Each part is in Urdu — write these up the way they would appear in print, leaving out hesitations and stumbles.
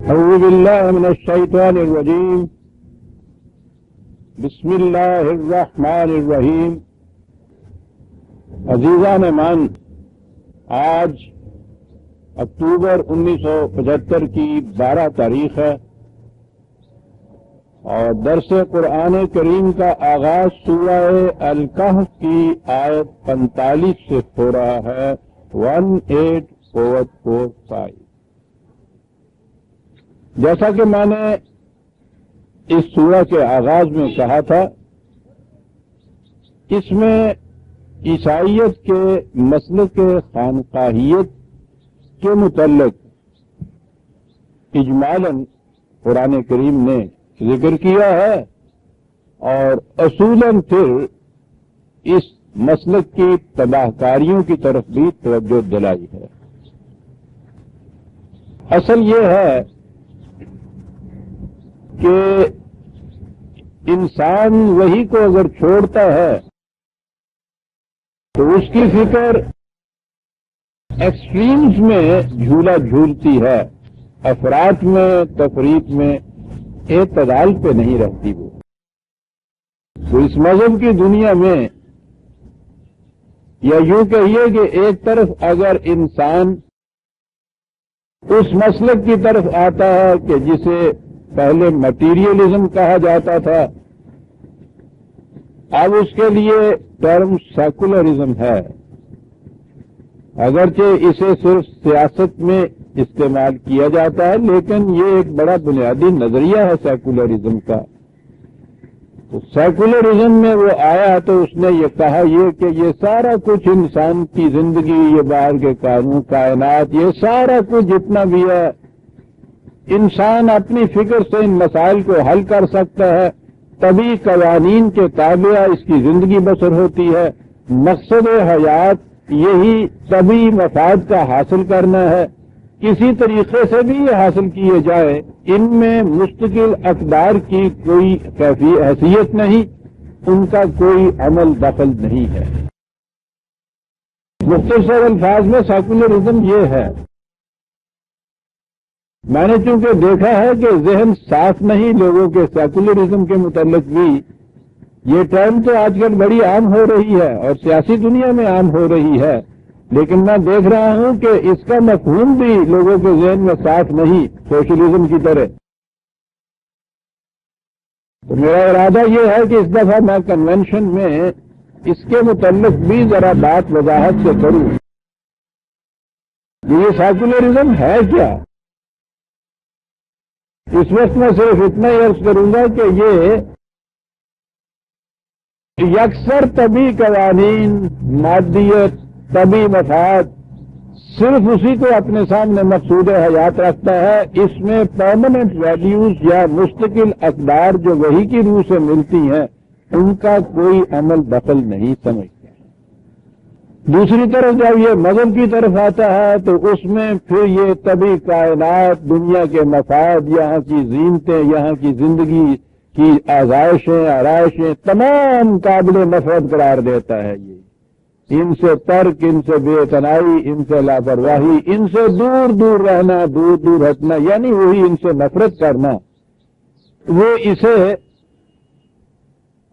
اعوذ باللہ من الشیطان الرجیم بسم اللہ الرحمن الرحیم۔ عزیزان مان، آج اکتوبر 1975 کی 12 تاریخ ہے اور درس قرآن کریم کا آغاز سورہ الکہف کی آیت 45 سے ہو رہا ہے، 1845۔ جیسا کہ میں نے اس سورہ کے آغاز میں کہا تھا، اس میں عیسائیت کے مسلک خانقاہیت کے متعلق اجمالاً قرآن کریم نے ذکر کیا ہے اور اصولاً پھر اس مسلک کی تباہ کاریوں کی طرف بھی توجہ دلائی ہے۔ اصل یہ ہے کہ انسان وہی کو اگر چھوڑتا ہے تو اس کی فکر ایکسٹریمز میں جھولا جھولتی ہے، افراط میں، تفریط میں، اعتدال پہ نہیں رہتی وہ۔ تو اس مذہب کی دنیا میں یا یوں کہیے کہ ایک طرف اگر انسان اس مسلک کی طرف آتا ہے کہ جسے پہلے مٹیریلزم کہا جاتا تھا، اب اس کے لیے ٹرم سیکولرزم ہے، اگرچہ اسے صرف سیاست میں استعمال کیا جاتا ہے، لیکن یہ ایک بڑا بنیادی نظریہ ہے سیکولرزم کا۔ تو سیکولرزم میں وہ آیا تو اس نے یہ کہا کہ یہ سارا کچھ انسان کی زندگی، یہ باہر کے قانون، کائنات، یہ سارا کچھ جتنا بھی ہے، انسان اپنی فکر سے ان مسائل کو حل کر سکتا ہے، تبھی قوانین کے تابع اس کی زندگی بسر ہوتی ہے۔ مقصد حیات یہی طبی مفاد کا حاصل کرنا ہے، کسی طریقے سے بھی یہ حاصل کیے جائے، ان میں مستقل اقدار کی کوئی حیثیت نہیں، ان کا کوئی عمل دخل نہیں ہے۔ مختصر الفاظ میں سیکولرزم یہ ہے۔ میں نے چونکہ دیکھا ہے کہ ذہن صاف نہیں لوگوں کے سیکولرزم کے متعلق بھی، یہ ٹرم تو آج کل بڑی عام ہو رہی ہے اور سیاسی دنیا میں عام ہو رہی ہے، لیکن میں دیکھ رہا ہوں کہ اس کا مفہوم بھی لوگوں کے ذہن میں صاف نہیں، سوشلزم کی طرح۔ تو میرا ارادہ یہ ہے کہ اس دفعہ میں کنونشن میں اس کے متعلق بھی ذرا بات وضاحت سے کروں کہ یہ سیکولرزم ہے کیا۔ اس وقت میں صرف اتنا ہی عرض کروں گا کہ یہ یکسر طبی قوانین، مادیت، طبی مفاد، صرف اسی کو اپنے سامنے مقصود حیات رکھتا ہے۔ اس میں پرماننٹ ویلیوز یا مستقل اقدار جو وحی کی روح سے ملتی ہیں، ان کا کوئی عمل دخل نہیں سمجھتا۔ دوسری طرف جب یہ مذہب کی طرف آتا ہے تو اس میں پھر یہ طبی کائنات، دنیا کے مفاد، یہاں کی زینتیں، یہاں کی زندگی کی آزائشیں، آرائشیں تمام قابل نفرت قرار دیتا ہے۔ یہ ان سے ترک، ان سے بے اعتنائی، ان سے لاپرواہی، ان سے دور دور رہنا، دور دور ہٹنا، یعنی وہی ان سے نفرت کرنا، وہ اسے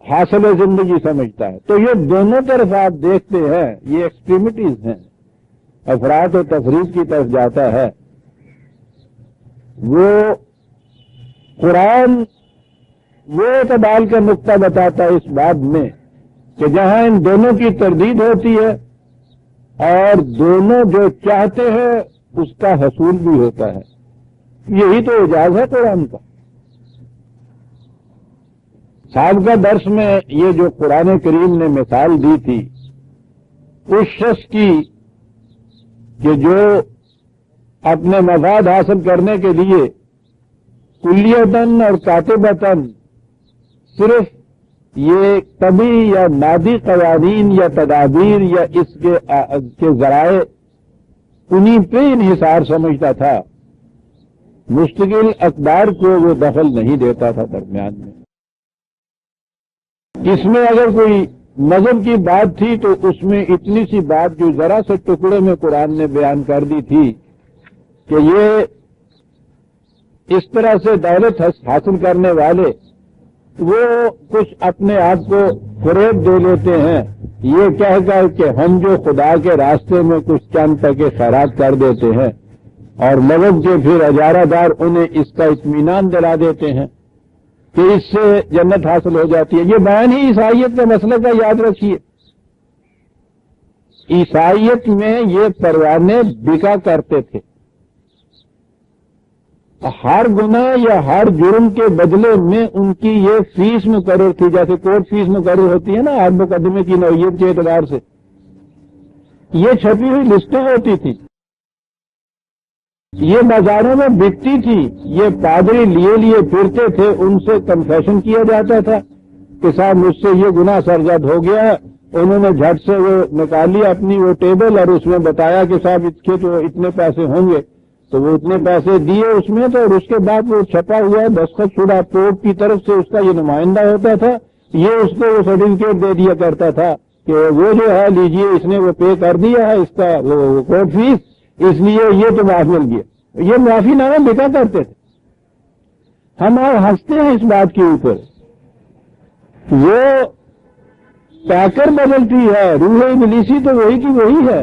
حاصل زندگی سمجھتا ہے۔ تو یہ دونوں طرف آپ دیکھتے ہیں، یہ ایکسٹریمٹیز ہیں، افراط و تفریط کی طرف جاتا ہے۔ وہ قرآن وہ اعتدال کا نقطہ بتاتا ہے اس بات میں کہ جہاں ان دونوں کی تردید ہوتی ہے اور دونوں جو چاہتے ہیں اس کا حصول بھی ہوتا ہے۔ یہی تو اعجاز ہے قرآن کا۔ سابقہ درس میں یہ جو قرآن کریم نے مثال دی تھی اس شخص کی کہ جو اپنے مفاد حاصل کرنے کے لیے کلیتاً اور قاطبتاً صرف یہ طبی یا مادی قوانین یا تدابیر یا اس کے ذرائع انہی پہ انحصار سمجھتا تھا، مستقل اقدار کو وہ دخل نہیں دیتا تھا درمیان میں۔ اس میں اگر کوئی مذہب کی بات تھی تو اس میں اتنی سی بات جو ذرا سے ٹکڑے میں قرآن نے بیان کر دی تھی کہ یہ اس طرح سے دولت حاصل کرنے والے وہ کچھ اپنے آپ کو فریب دے لیتے ہیں یہ کہہ کر کہ ہم جو خدا کے راستے میں کچھ چند تک خیرات کر دیتے ہیں، اور مغرب کے پھر اجارہ دار انہیں اس کا اطمینان دلا دیتے ہیں کہ اس سے جنت حاصل ہو جاتی ہے۔ یہ بیان ہی عیسائیت کے مسئلے کا یاد رکھیے۔ عیسائیت میں یہ پروانے بکا کرتے تھے، ہر گناہ یا ہر جرم کے بدلے میں ان کی یہ فیس مقرر تھی، جیسے کورٹ فیس مقرر ہوتی ہے نا ہر مقدمے کی نوعیت کے اعتبار سے، یہ چھپی ہوئی لسٹیں ہوتی تھی، یہ بازاروں میں بکتی تھی، یہ پادری لیے پھرتے تھے، ان سے کنفیشن کیا جاتا تھا کہ صاحب مجھ سے یہ گناہ سرزد ہو گیا ہے، انہوں نے جھٹ سے وہ نکال لیا اپنی وہ ٹیبل اور اس میں بتایا کہ صاحب اس کے تو اتنے پیسے ہوں گے، تو وہ اتنے پیسے دیے اس میں، تو اور اس کے بعد وہ چھپا ہوا ہے دستخط شدہ کورٹ کی طرف سے اس کا یہ نمائندہ ہوتا تھا، یہ اس کو وہ سرٹیفکیٹ دے دیا کرتا تھا کہ وہ جو ہے لیجئے اس نے وہ پے کر دیا ہے اس کا وہ کورٹ فیس، اس لیے یہ تو معاف مل گیا۔ یہ معافی نامہ بکا کرتے تھے۔ ہم اور ہنستے ہیں اس بات کے اوپر، وہ پیکر بدلتی ہے، روح ابلیسی تو وہی کی وہی ہے۔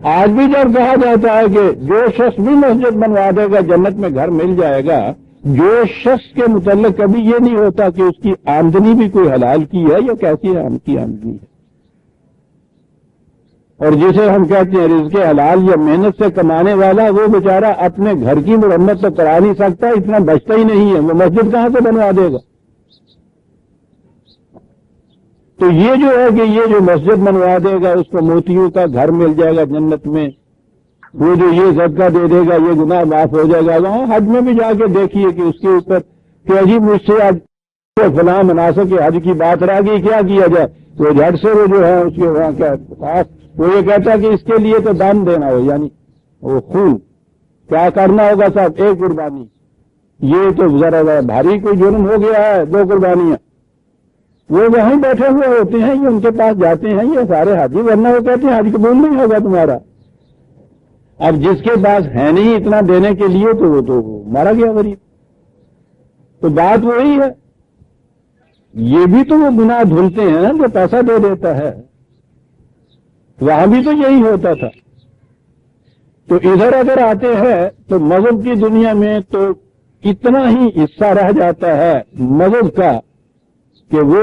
آج بھی جب کہا جاتا ہے کہ جو شخص بھی مسجد بنوا دے گا جنت میں گھر مل جائے گا، جو شخص کے متعلق کبھی یہ نہیں ہوتا کہ اس کی آمدنی بھی کوئی حلال کی ہے یا کیسی ہے کی آمدنی ہے، اور جسے ہم کہتے ہیں رزق حلال یا محنت سے کمانے والا، وہ بیچارہ اپنے گھر کی مرمت تو کرا نہیں سکتا، اتنا بچتا ہی نہیں ہے، وہ مسجد کہاں سے بنوا دے گا؟ تو یہ جو ہے کہ یہ جو مسجد بنوا دے گا اس کو موتیوں کا گھر مل جائے گا جنت میں، وہ جو یہ صدقہ دے دے گا یہ گناہ معاف ہو جائے گا۔ وہاں حج میں بھی جا کے دیکھیے کہ اس کے اوپر کہ عجیب مجھ سے آج فلاں مناسب کے حج کی بات رہ گئی، کیا کیا جائے؟ تو جھٹ سے وہ جو ہے اس کے وہاں کیا وہ یہ کہتا ہے کہ اس کے لیے تو دم دینا ہو، یعنی وہ خون کیا کرنا ہوگا صاحب، ایک قربانی، یہ تو ذرا بھاری کوئی جرم ہو گیا ہے، 2 قربانیاں۔ وہ وہیں بیٹھے ہوئے ہوتے ہیں، یہ ان کے پاس جاتے ہیں یہ سارے حاجی، ورنہ وہ کہتے ہیں حج قبول نہیں ہوگا تمہارا۔ اب جس کے پاس ہے نہیں اتنا دینے کے لیے تو وہ تو مارا گیا غریب۔ تو بات وہی ہے، یہ بھی تو وہ گناہ دھلتے ہیں جو پیسہ دے دیتا ہے، وہاں بھی تو یہی ہوتا تھا۔ تو ادھر اگر آتے ہیں تو مذہب کی دنیا میں تو اتنا ہی حصہ رہ جاتا ہے مذہب کا کہ وہ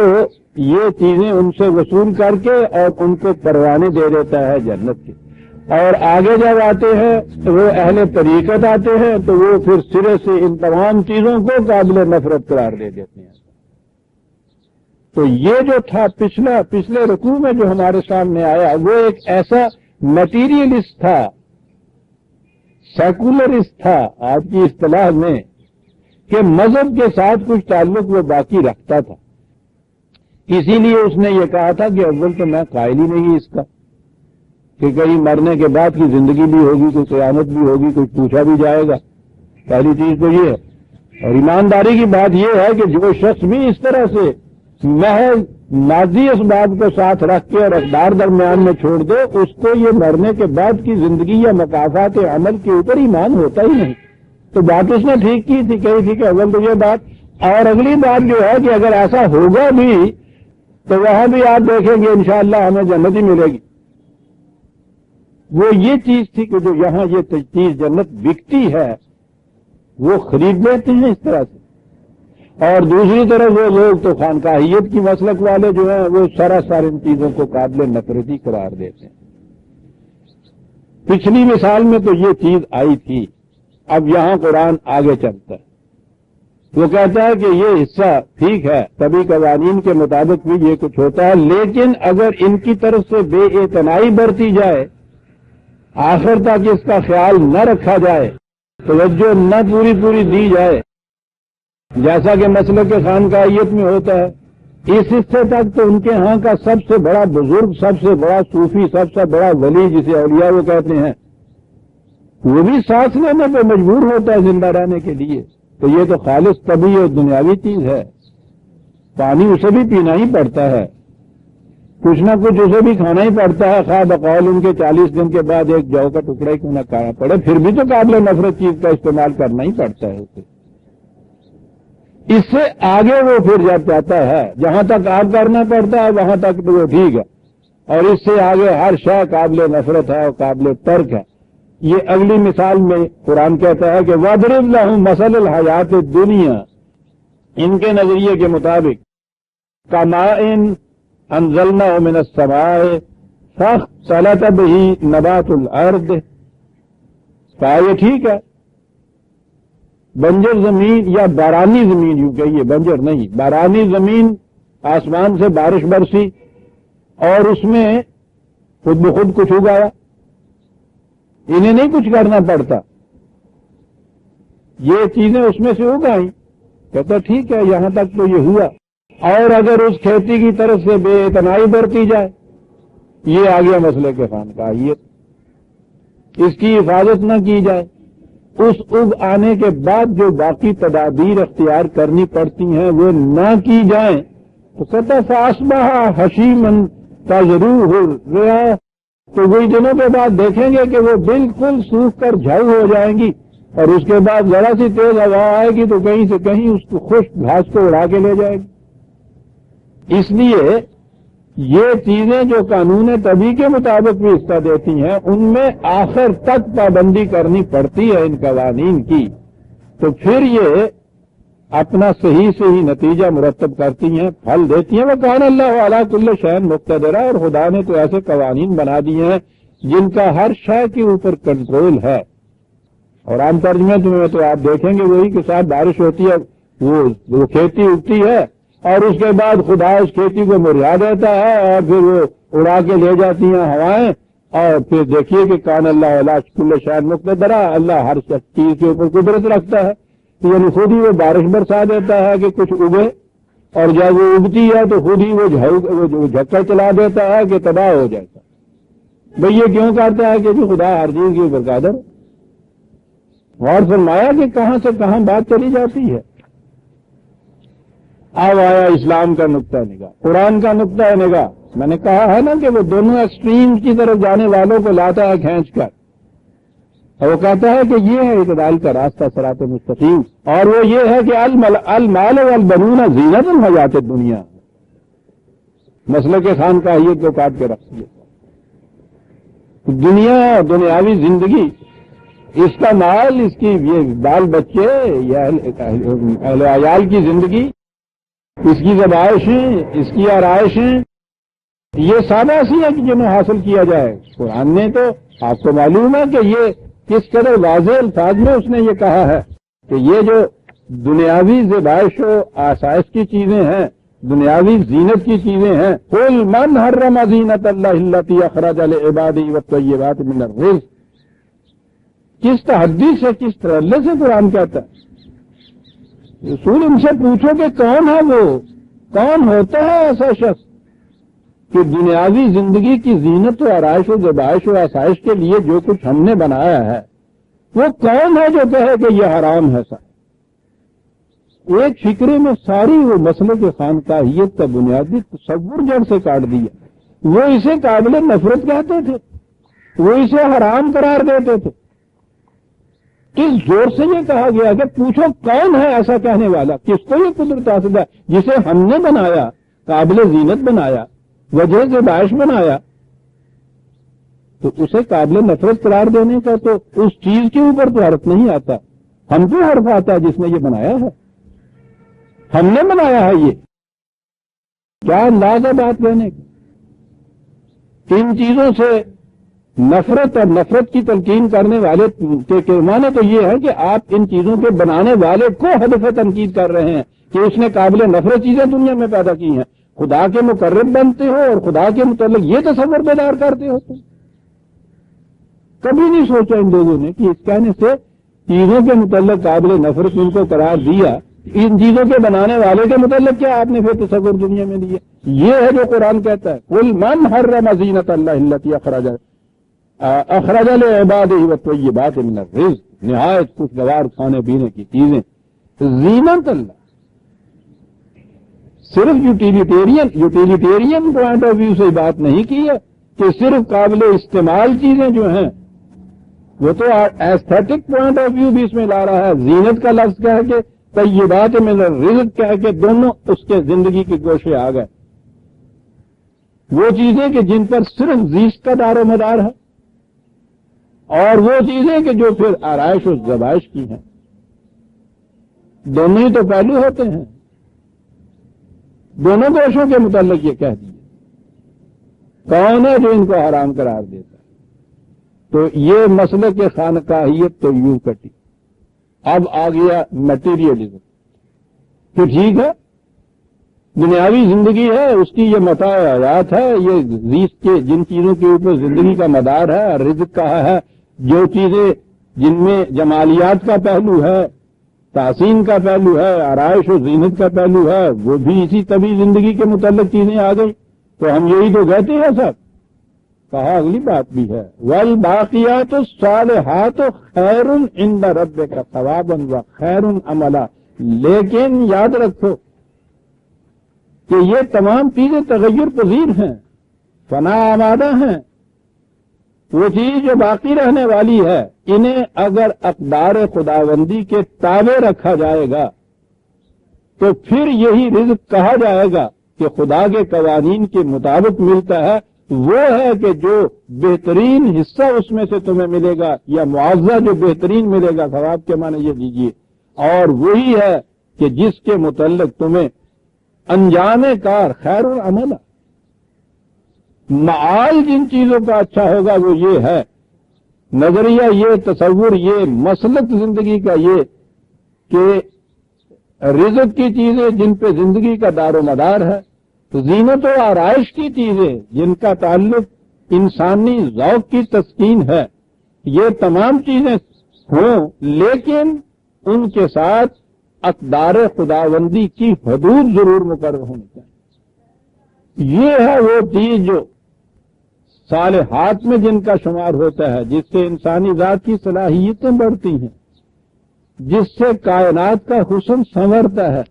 یہ چیزیں ان سے وصول کر کے اور ان کو پروانے دے دیتا ہے جنت کے، اور آگے جب آتے ہیں تو وہ اہل طریقت آتے ہیں تو وہ پھر سرے سے ان تمام چیزوں کو قابل نفرت قرار دے دیتے ہیں۔ تو یہ جو تھا پچھلے رکوع میں جو ہمارے سامنے آیا وہ ایک ایسا میٹیریلسٹ تھا، سیکولرسٹ تھا آج کی اصطلاح میں، کہ مذہب کے ساتھ کچھ تعلق وہ باقی رکھتا تھا۔ اسی لیے اس نے یہ کہا تھا کہ اول تو میں قائل ہی نہیں اس کا کہ کہیں مرنے کے بعد کی زندگی بھی ہوگی، کوئی قیامت بھی ہوگی، کچھ پوچھا بھی جائے گا۔ پہلی چیز تو یہ ہے، اور ایمانداری کی بات یہ ہے کہ جو شخص بھی اس طرح سے محض ماضی اسباب کو ساتھ رکھ کے اور اقدار درمیان میں چھوڑ دے، اس کو یہ مرنے کے بعد کی زندگی یا مقافات عمل کے اوپر ایمان ہوتا ہی نہیں۔ تو بات اس نے ٹھیک کی تھی، کہی تھی کہ اول تو یہ بات، اور اگلی بات جو ہے کہ اگر ایسا ہوگا بھی تو وہاں بھی آپ دیکھیں گے انشاءاللہ ہمیں جنت ہی ملے گی۔ وہ یہ چیز تھی کہ جو یہاں یہ چیز جنت بکتی ہے وہ خرید لیتے ہیں اس طرح سے، اور دوسری طرف وہ لوگ تو خانقاہیت کی مسلک والے جو ہیں وہ سراسر ان چیزوں کو قابل نفرتی قرار دیتے ہیں۔ پچھلی مثال میں تو یہ چیز آئی تھی، اب یہاں قرآن آگے چلتا ہے، وہ کہتا ہے کہ یہ حصہ ٹھیک ہے، طبی قوانین کے مطابق بھی یہ کچھ ہوتا ہے، لیکن اگر ان کی طرف سے بے اعتنائی برتی جائے، آخر تک اس کا خیال نہ رکھا جائے، توجہ نہ پوری دی جائے، جیسا کہ مسلک کے خانقاہیت میں ہوتا ہے، اس حصے تک تو ان کے ہاں کا سب سے بڑا بزرگ، سب سے بڑا صوفی، سب سے بڑا ولی جسے اولیاء وہ کہتے ہیں، وہ بھی سانس لینے پہ مجبور ہوتا ہے زندہ رہنے کے لیے۔ تو یہ تو خالص طبی اور دنیاوی چیز ہے، پانی اسے بھی پینا ہی پڑتا ہے، کچھ نہ کچھ اسے بھی کھانا ہی پڑتا ہے، خواہ بقول ان کے 40 دن کے بعد ایک جو کا ٹکڑا ہی کیوں نہ کھانا پڑے، پھر بھی تو قابل نفرت چیز کا استعمال کرنا ہی پڑتا ہے اسے۔ اس سے آگے وہ پھر جب جاتا ہے جہاں تک آپ کرنا پڑتا ہے وہاں تک تو وہ ٹھیک ہے، اور اس سے آگے ہر شے قابل نفرت ہے اور قابل ترک ہے۔ یہ اگلی مثال میں قرآن کہتا ہے کہ وَاضْرِبْ لَهُم مَثَلَ الْحَيَاةِ الدُّنْيَا، ان کے نظریے کے مطابق کَمَاءٍ أَنزَلْنَاهُ مِنَ السَّمَاءِ فَاخْتَلَطَ بِهِ نَبَاتُ الْأَرْضِ، کہا یہ ٹھیک ہے، بنجر زمین یا بارانی زمین، یوں کہیے بنجر نہیں، بارانی زمین، آسمان سے بارش برسی اور اس میں خود بخود کچھ اگایا، انہیں نہیں کچھ کرنا پڑتا، یہ چیزیں اس میں سے اگائیں، کہتا ٹھیک ہے یہاں تک تو یہ ہوا، اور اگر اس کھیتی کی طرف سے بے اعتنائی برتی جائے، یہ آ گیا مسئلے کے خانقاہیت، اس کی حفاظت نہ کی جائے، اس اگ آنے کے بعد جو باقی تدابیر اختیار کرنی پڑتی ہیں وہ نہ کی جائیں، تو کہتا فَأَصْبَحَ حَشِيمًا تَذْرُوهُ الرِّيَاحُ، تو وہی دنوں کے بعد دیکھیں گے کہ وہ بالکل سوکھ کر جھاؤ ہو جائیں گی، اور اس کے بعد ذرا سی تیز ہوا آئے گی تو کہیں سے کہیں اس کو خشک گھاس کو اڑا کے لے جائے گی۔ اس لیے یہ چیزیں جو قانون طبی کے مطابق بھی حصہ دیتی ہیں ان میں آخر تک پابندی کرنی پڑتی ہے ان قوانین کی، تو پھر یہ اپنا صحیح صحیح نتیجہ مرتب کرتی ہیں، پھل دیتی ہیں۔ وَكَانَ اللَّهُ عَلَىٰ كُلِّ شَيْءٍ مُقْتَدِرًا، اور خدا نے تو ایسے قوانین بنا دیے ہیں جن کا ہر شے کے اوپر کنٹرول ہے۔ اور عام ترجمے میں تو آپ دیکھیں گے وہی کے ساتھ بارش ہوتی ہے، وہ کھیتی اگتی ہے اور اس کے بعد خدا اس کھیتی کو مرجھا دیتا ہے اور پھر وہ اڑا کے لے جاتی ہیں ہوائیں، اور پھر دیکھیے کہ کان اللہ علیٰ کل شیء مقتدر، اللہ ہر چیز کے اوپر قدرت رکھتا ہے، یعنی خود ہی وہ بارش برسا دیتا ہے کہ کچھ اگے، اور جب وہ اگتی ہے تو خود ہی وہ جھکڑ چلا دیتا ہے کہ تباہ ہو جاتا ہے۔ بھئی یہ کیوں کرتا ہے کہ خدا ہر چیز کے اوپر قادر ہے۔ غور فرمایا کہ کہاں سے کہاں بات چلی جاتی ہے۔ اب آیا اسلام کا نقطہ نگاہ، قرآن کا نقطہ نگاہ۔ میں نے کہا ہے نا کہ وہ دونوں ایکسٹریم کی طرف جانے والوں کو لاتا ہے کھینچ کر، اور وہ کہتا ہے کہ یہ ہے اعتدال کا راستہ، صراط مستقیم، اور وہ یہ ہے کہ المال والبنون زینت الحیات الدنیا، مسئلے کے خانقاہیت کو کاٹ کے رکھ دیا۔ دنیا دنیاوی زندگی، اس کا مال، اس کی یہ بال بچے یا اہل عیال کی زندگی، اس کی ذبائشیں، اس کی آرائشیں، یہ سب ایسی ہیں کہ جنہیں حاصل کیا جائے۔ قرآن نے تو آپ کو معلوم ہے کہ یہ کس قدر واضح الفاظ میں اس نے یہ کہا ہے کہ یہ جو دنیاوی ذبائش و آسائش کی چیزیں ہیں، دنیاوی زینت کی چیزیں ہیں، قُلْ مَنْ حَرَّمَ زِینَةَ اللَّهِ الَّتِي أَخْرَجَ لِعِبَادِهِ وَالطَّیِّبَاتِ مِنَ الرِّزْقِ، کس تحدی سے، کس ترلے سے قرآن کہتا ہے۔ رسول ان سے پوچھو کہ کون ہے وہ، کون ہوتا ہے ایسا شخص کہ دنیاوی زندگی کی زینت و آرائش و ذبائش و آسائش کے لیے جو کچھ ہم نے بنایا ہے وہ کون ہے جو کہے کہ یہ حرام ہے۔ سا ایک فکرے میں ساری وہ مسئلے کے خانقاہیت کا بنیادی تصور جڑ سے کاٹ دیا۔ وہ اسے قابل نفرت کہتے تھے، وہ اسے حرام قرار دیتے تھے۔ کس زور سے یہ کہا گیا کہ پوچھو کون ہے ایسا کہنے والا، کس کو یہ قدرت حاصل ہے جسے ہم نے بنایا، قابل زینت بنایا، وجہ ذبائش بنایا، تو اسے قابل نفرت قرار دینے کا تو اس چیز کے اوپر تو حرف نہیں آتا، ہم پہ حرف آتا ہے جس نے یہ بنایا ہے، ہم نے بنایا ہے۔ یہ کیا انداز ہے بات کہنے کا؟ ان چیزوں سے نفرت اور نفرت کی تلقین کرنے والے کے معنی تو یہ ہے کہ آپ ان چیزوں کے بنانے والے کو ہدف تنقید کر رہے ہیں کہ اس نے قابل نفرت چیزیں دنیا میں پیدا کی ہیں، خدا کے مقرب بنتے ہو اور خدا کے متعلق یہ تصور بیدار کرتے ہو۔ کبھی نہیں سوچا ان لوگوں نے کہ اس کہنے سے چیزوں کے متعلق قابل نفرت ان کو قرار دیا، ان چیزوں کے بنانے والے کے متعلق کیا آپ نے پھر تصور دنیا میں دیا؟ یہ ہے جو قرآن کہتا ہے، قُلْ مَنْ حَرَّمَ زِینَةَ اللَّهِ الَّتِي أَخْرَجَ لِعِبَادِهِ وَالطَّیِّبَاتِ مِنَ الرِّزْقِ، نہایت خوشگوار کھانے پینے کی چیزیں، زینت اللہ، صرف یوٹیلیٹیرین پوائنٹ آف ویو سے بات نہیں کی ہے کہ صرف قابل استعمال چیزیں جو ہیں وہ تو ایستھیٹک پوائنٹ آف ویو بھی اس میں لا رہا ہے. زینت کا لفظ کہہ کے طیبات من الرزق کہہ کے دونوں اس کے زندگی کے گوشے آ گئے. وہ چیزیں کہ جن پر صرف زیست کا دار و مدار ہے اور وہ چیزیں کہ جو پھر آرائش و زبائش کی ہیں. دونوں ہی تو پہلو ہوتے ہیں. دونوں گوشوں کے متعلق یہ کہہ دیے کون ہے جو ان کو حرام قرار دیتا ہے. تو یہ مسئلے کے خانقاہیت تو یوں کٹی. اب آ گیا میٹیریلزم کہ ٹھیک ہے دنیاوی زندگی ہے اس کی یہ متاع حیات ہے, یہ زیست کے جن چیزوں کے اوپر زندگی کا مدار ہے, رزق کا ہے, جو چیزیں جن میں جمالیات کا پہلو ہے, تحسین کا پہلو ہے, آرائش و زینت کا پہلو ہے, وہ بھی اسی طبی زندگی کے متعلق چیزیں آ گئی. تو ہم یہی تو کہتے ہیں سب. کہا اگلی بات بھی ہے والباقیات الصالحات خیر عند ربک ثوابا و خیر عملا. لیکن یاد رکھو کہ یہ تمام چیزیں تغیر پذیر ہیں, فنا آمادہ ہیں. وہ چیز جو باقی رہنے والی ہے انہیں اگر اقدار خداوندی کے تابع رکھا جائے گا تو پھر یہی رزق کہا جائے گا کہ خدا کے قوانین کے مطابق ملتا ہے. وہ ہے کہ جو بہترین حصہ اس میں سے تمہیں ملے گا یا معاوضہ جو بہترین ملے گا, ثواب کے معنی یہ دیجیے, اور وہی ہے کہ جس کے متعلق تمہیں انجام کار خیر العمل معال جن چیزوں کا اچھا ہوگا وہ یہ ہے. نظریہ یہ, تصور یہ, مسلک زندگی کا یہ کہ رزق کی چیزیں جن پہ زندگی کا دار و مدار ہے, زینت و آرائش کی چیزیں جن کا تعلق انسانی ذوق کی تسکین ہے, یہ تمام چیزیں ہوں لیکن ان کے ساتھ اقدار خداوندی کی حدود ضرور مقرر ہونی چاہیے. یہ ہے وہ چیز جو صالحات میں جن کا شمار ہوتا ہے, جس سے انسانی ذات کی صلاحیتیں بڑھتی ہیں, جس سے کائنات کا حسن سنورتا ہے,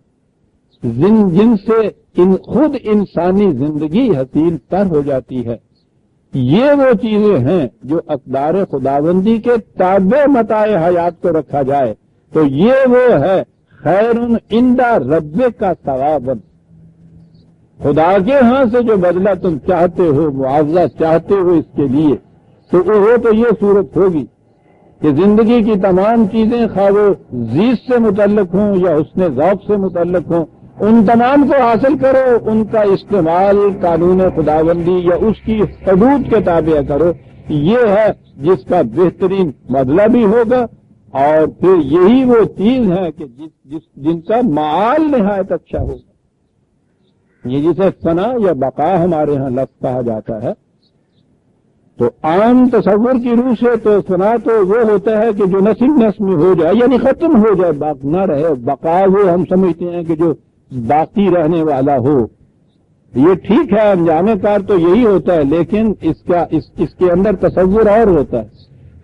جن سے خود انسانی زندگی حسین تر ہو جاتی ہے. یہ وہ چیزیں ہیں جو اقدار خداوندی کے تابع متاع حیات کو رکھا جائے تو یہ وہ ہے خیر عند ربک کا ثواب. خدا کے ہاں سے جو بدلہ تم چاہتے ہو, معاوضہ چاہتے ہو اس کے لیے, تو وہ تو یہ صورت ہوگی کہ زندگی کی تمام چیزیں خواہ وہ زیست سے متعلق ہوں یا حسن ذوق سے متعلق ہوں, ان تمام کو حاصل کرو, ان کا استعمال قانون خداوندی یا اس کی حدود کے تابع کرو. یہ ہے جس کا بہترین بدلہ بھی ہوگا اور پھر یہی وہ چیز ہے کہ جن کا معال نہایت اچھا ہوگا. یہ جسے فنا یا بقا ہمارے ہاں لفظ کہا جاتا ہے, تو عام تصور کی روح سے تو فنا تو وہ ہوتا ہے کہ جو نسل نسل میں ہو جائے یعنی ختم ہو جائے, باقی نہ رہے. بقا وہ ہم سمجھتے ہیں کہ جو باقی رہنے والا ہو. یہ ٹھیک ہے انجام کار تو یہی ہوتا ہے, لیکن اس کے اندر تصور اور ہوتا ہے.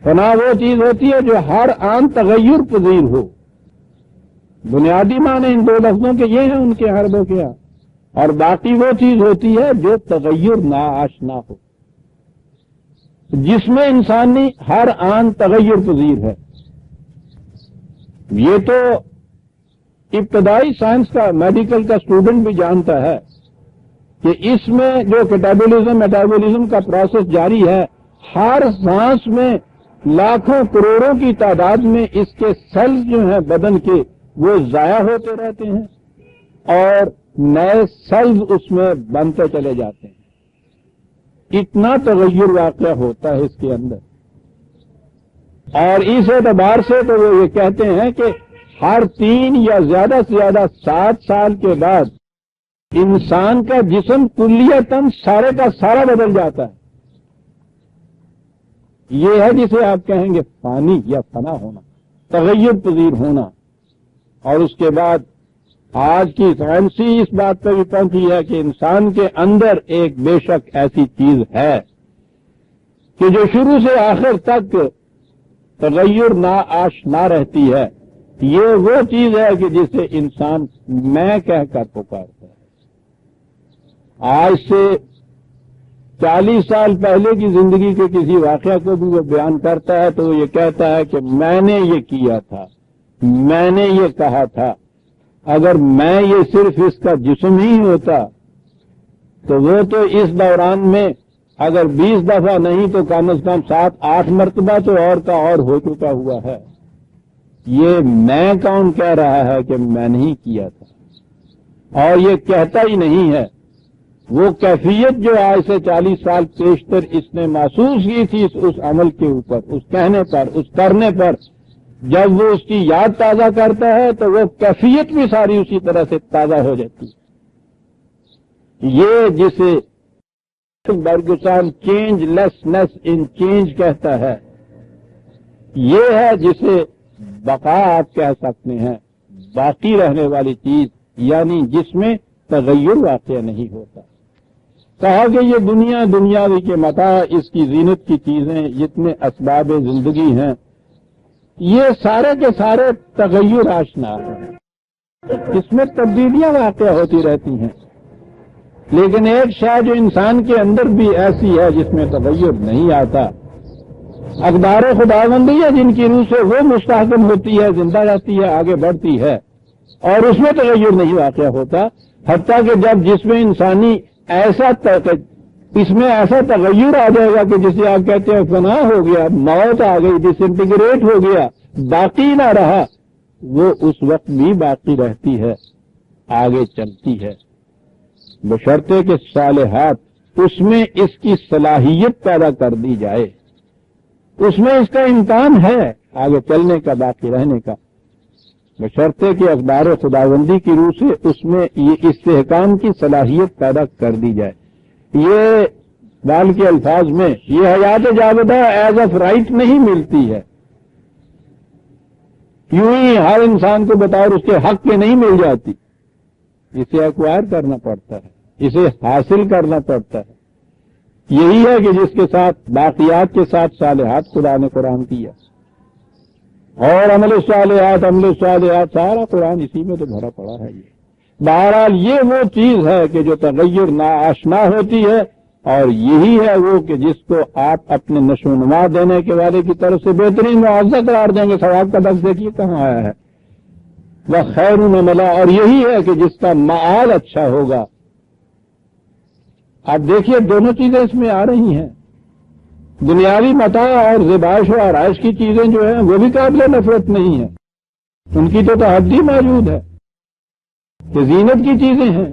فنا وہ چیز ہوتی ہے جو ہر آن تغیر پذیر ہو. بنیادی معنی ان دو لفظوں کے یہ ہیں ان کے عربوں کے یہاں, اور باقی وہ چیز ہوتی ہے جو تغیر ناآشنا ہو, جس میں انسانی ہر آن تغیر پذیر ہے. یہ تو ابتدائی سائنس کا میڈیکل کا اسٹوڈنٹ بھی جانتا ہے کہ اس میں جو کیٹابولزم میٹابولزم کا پروسیس جاری ہے, ہر سانس میں لاکھوں کروڑوں کی تعداد میں اس کے سیلز جو ہیں بدن کے وہ ضائع ہوتے رہتے ہیں اور نئے سیلز اس میں بنتے چلے جاتے ہیں. اتنا تغیر واقع ہوتا ہے اس کے اندر, اور اس اعتبار سے تو وہ یہ کہتے ہیں کہ ہر 3 یا زیادہ سے زیادہ 7 سال کے بعد انسان کا جسم کلیتاً سارے کا سارا بدل جاتا ہے. یہ ہے جسے آپ کہیں گے فانی یا فنا ہونا, تغیر پذیر ہونا. اور اس کے بعد آج کی سائنسی اس بات پہ بھی پہنچی ہے کہ انسان کے اندر ایک بے شک ایسی چیز ہے کہ جو شروع سے آخر تک تغیر ناآشنا رہتی ہے. یہ وہ چیز ہے کہ جسے انسان میں کہہ کر پکارتا ہے. آج سے 40 سال پہلے کی زندگی کے کسی واقعہ کو بھی وہ بیان کرتا ہے تو وہ یہ کہتا ہے کہ میں نے یہ کیا تھا، میں نے یہ کہا تھا، اگر میں یہ صرف اس کا جسم ہی ہوتا تو وہ تو اس دوران میں اگر 20 دفعہ نہیں تو کم از کم 7-8 مرتبہ تو اور کا اور ہو چکا ہوا ہے۔ یہ میں کون کہہ رہا ہے کہ میں نہیں کیا تھا، اور یہ کہتا ہی نہیں ہے۔ وہ کیفیت جو آج سے 40 سال پیشتر اس نے محسوس کی تھی اس عمل کے اوپر، اس کہنے پر، اس کرنے پر، جب وہ اس کی یاد تازہ کرتا ہے تو وہ کیفیت بھی ساری اسی طرح سے تازہ ہو جاتی ہے۔ یہ جسے برگسان چینج لیسنس ان چینج کہتا ہے، یہ ہے جسے بقا آپ کہہ سکتے ہیں، باقی رہنے والی چیز، یعنی جس میں تغیر واقع نہیں ہوتا۔ کہا کہ یہ دنیاوی کے متاع، اس کی زینت کی چیزیں، جتنے اسباب زندگی ہیں، یہ سارے کے سارے تغیر آشنا ہیں، اس میں تبدیلیاں واقع ہوتی رہتی ہیں، لیکن ایک شے جو انسان کے اندر بھی ایسی ہے جس میں تغیر نہیں آتا، اقدار خداوندی ہے جن کی روح سے وہ مستحکم ہوتی ہے، زندہ رہتی ہے، آگے بڑھتی ہے، اور اس میں تغیر نہیں واقع ہوتا، حتیٰ کہ جب جس میں انسانی اس میں ایسا تغیر آ جائے گا کہ جسے آپ کہتے ہیں فنا ہو گیا، موت آ گئی، ڈس انٹیگریٹ ہو گیا، باقی نہ رہا، وہ اس وقت بھی باقی رہتی ہے، آگے چلتی ہے، بشرطے کے صالحات اس میں اس کی صلاحیت پیدا کر دی جائے، اس میں اس کا امکان ہے آگے چلنے کا، باقی رہنے کا، بشرطے کے اقدار خداوندی کی روح سے اس میں یہ استحکام کی صلاحیت پیدا کر دی جائے۔ یہ بال کے الفاظ میں یہ حیات جاودہ ایز آف رائٹ نہیں ملتی ہے، یوں ہی ہر انسان کو بطور اس کے حق کے نہیں مل جاتی، اسے ایکوائر کرنا پڑتا ہے، اسے حاصل کرنا پڑتا ہے۔ یہی ہے کہ جس کے ساتھ باقیات کے ساتھ صالحات خدا نے قرآن کیا، اور عمل صالحات سارا قرآن اسی میں تو بھرا پڑا ہے۔ یہ بہرحال یہ وہ چیز ہے کہ جو تغیر ناآشنا ہوتی ہے، اور یہی ہے وہ کہ جس کو آپ اپنے نشو و نما دینے کے والے کی طرف سے بہترین معاوضہ قرار دیں گے۔ ثواب کا لفظ دیکھیے کہاں آیا ہے، وہ خیر ملا، اور یہی ہے کہ جس کا معال اچھا ہوگا۔ آپ دیکھیے دونوں چیزیں اس میں آ رہی ہیں، دنیاوی متاع اور زیبائش و آرائش کی چیزیں جو ہیں وہ بھی قابل نفرت نہیں ہیں، ان کی تو تحدی موجود ہے کہ زینت کی چیزیں ہیں،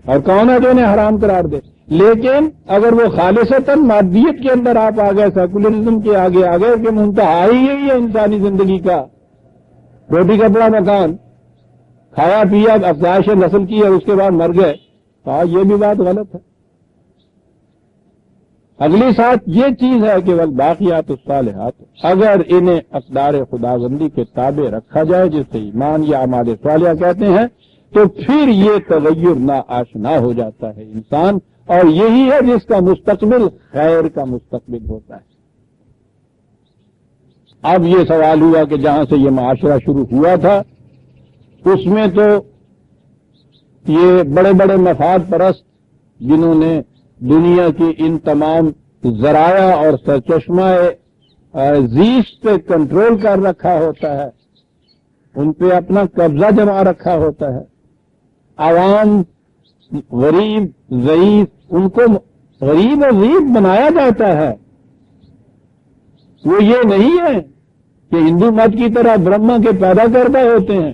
اور کون ہے جو انہیں حرام قرار دے۔ لیکن اگر وہ خالصتاً مادیت کے اندر آپ آ گئے، سیکولرزم کے آگے آ گئے کہ منتہا ہی یہی ہے انسانی زندگی کا، روٹی کپڑا مکان، کھایا پیا، افزائش نسل کی اور اس کے بعد مر گئے، تو یہ بھی بات غلط ہے۔ اگلی ساتھ یہ چیز ہے کہ والباقیات الصالحات، اگر انہیں اقدار خداوندی کے تابع رکھا جائے، جسے ایمان یا اعمال صالحہ کہتے ہیں، تو پھر یہ تغیر ناآشنا ہو جاتا ہے انسان، اور یہی ہے جس کا مستقبل خیر کا مستقبل ہوتا ہے۔ اب یہ سوال ہوا کہ جہاں سے یہ معاشرہ شروع ہوا تھا اس میں تو یہ بڑے بڑے مفاد پرست جنہوں نے دنیا کی ان تمام ذرائع اور سرچشمہ زیست پہ کنٹرول کر رکھا ہوتا ہے، ان پہ اپنا قبضہ جما رکھا ہوتا ہے، عوام غریب ضعیف ان کو غریب اور ضعیف بنایا جاتا ہے۔ وہ یہ نہیں ہے کہ ہندو مت کی طرح برہما کے پیدا کردہ ہوتے ہیں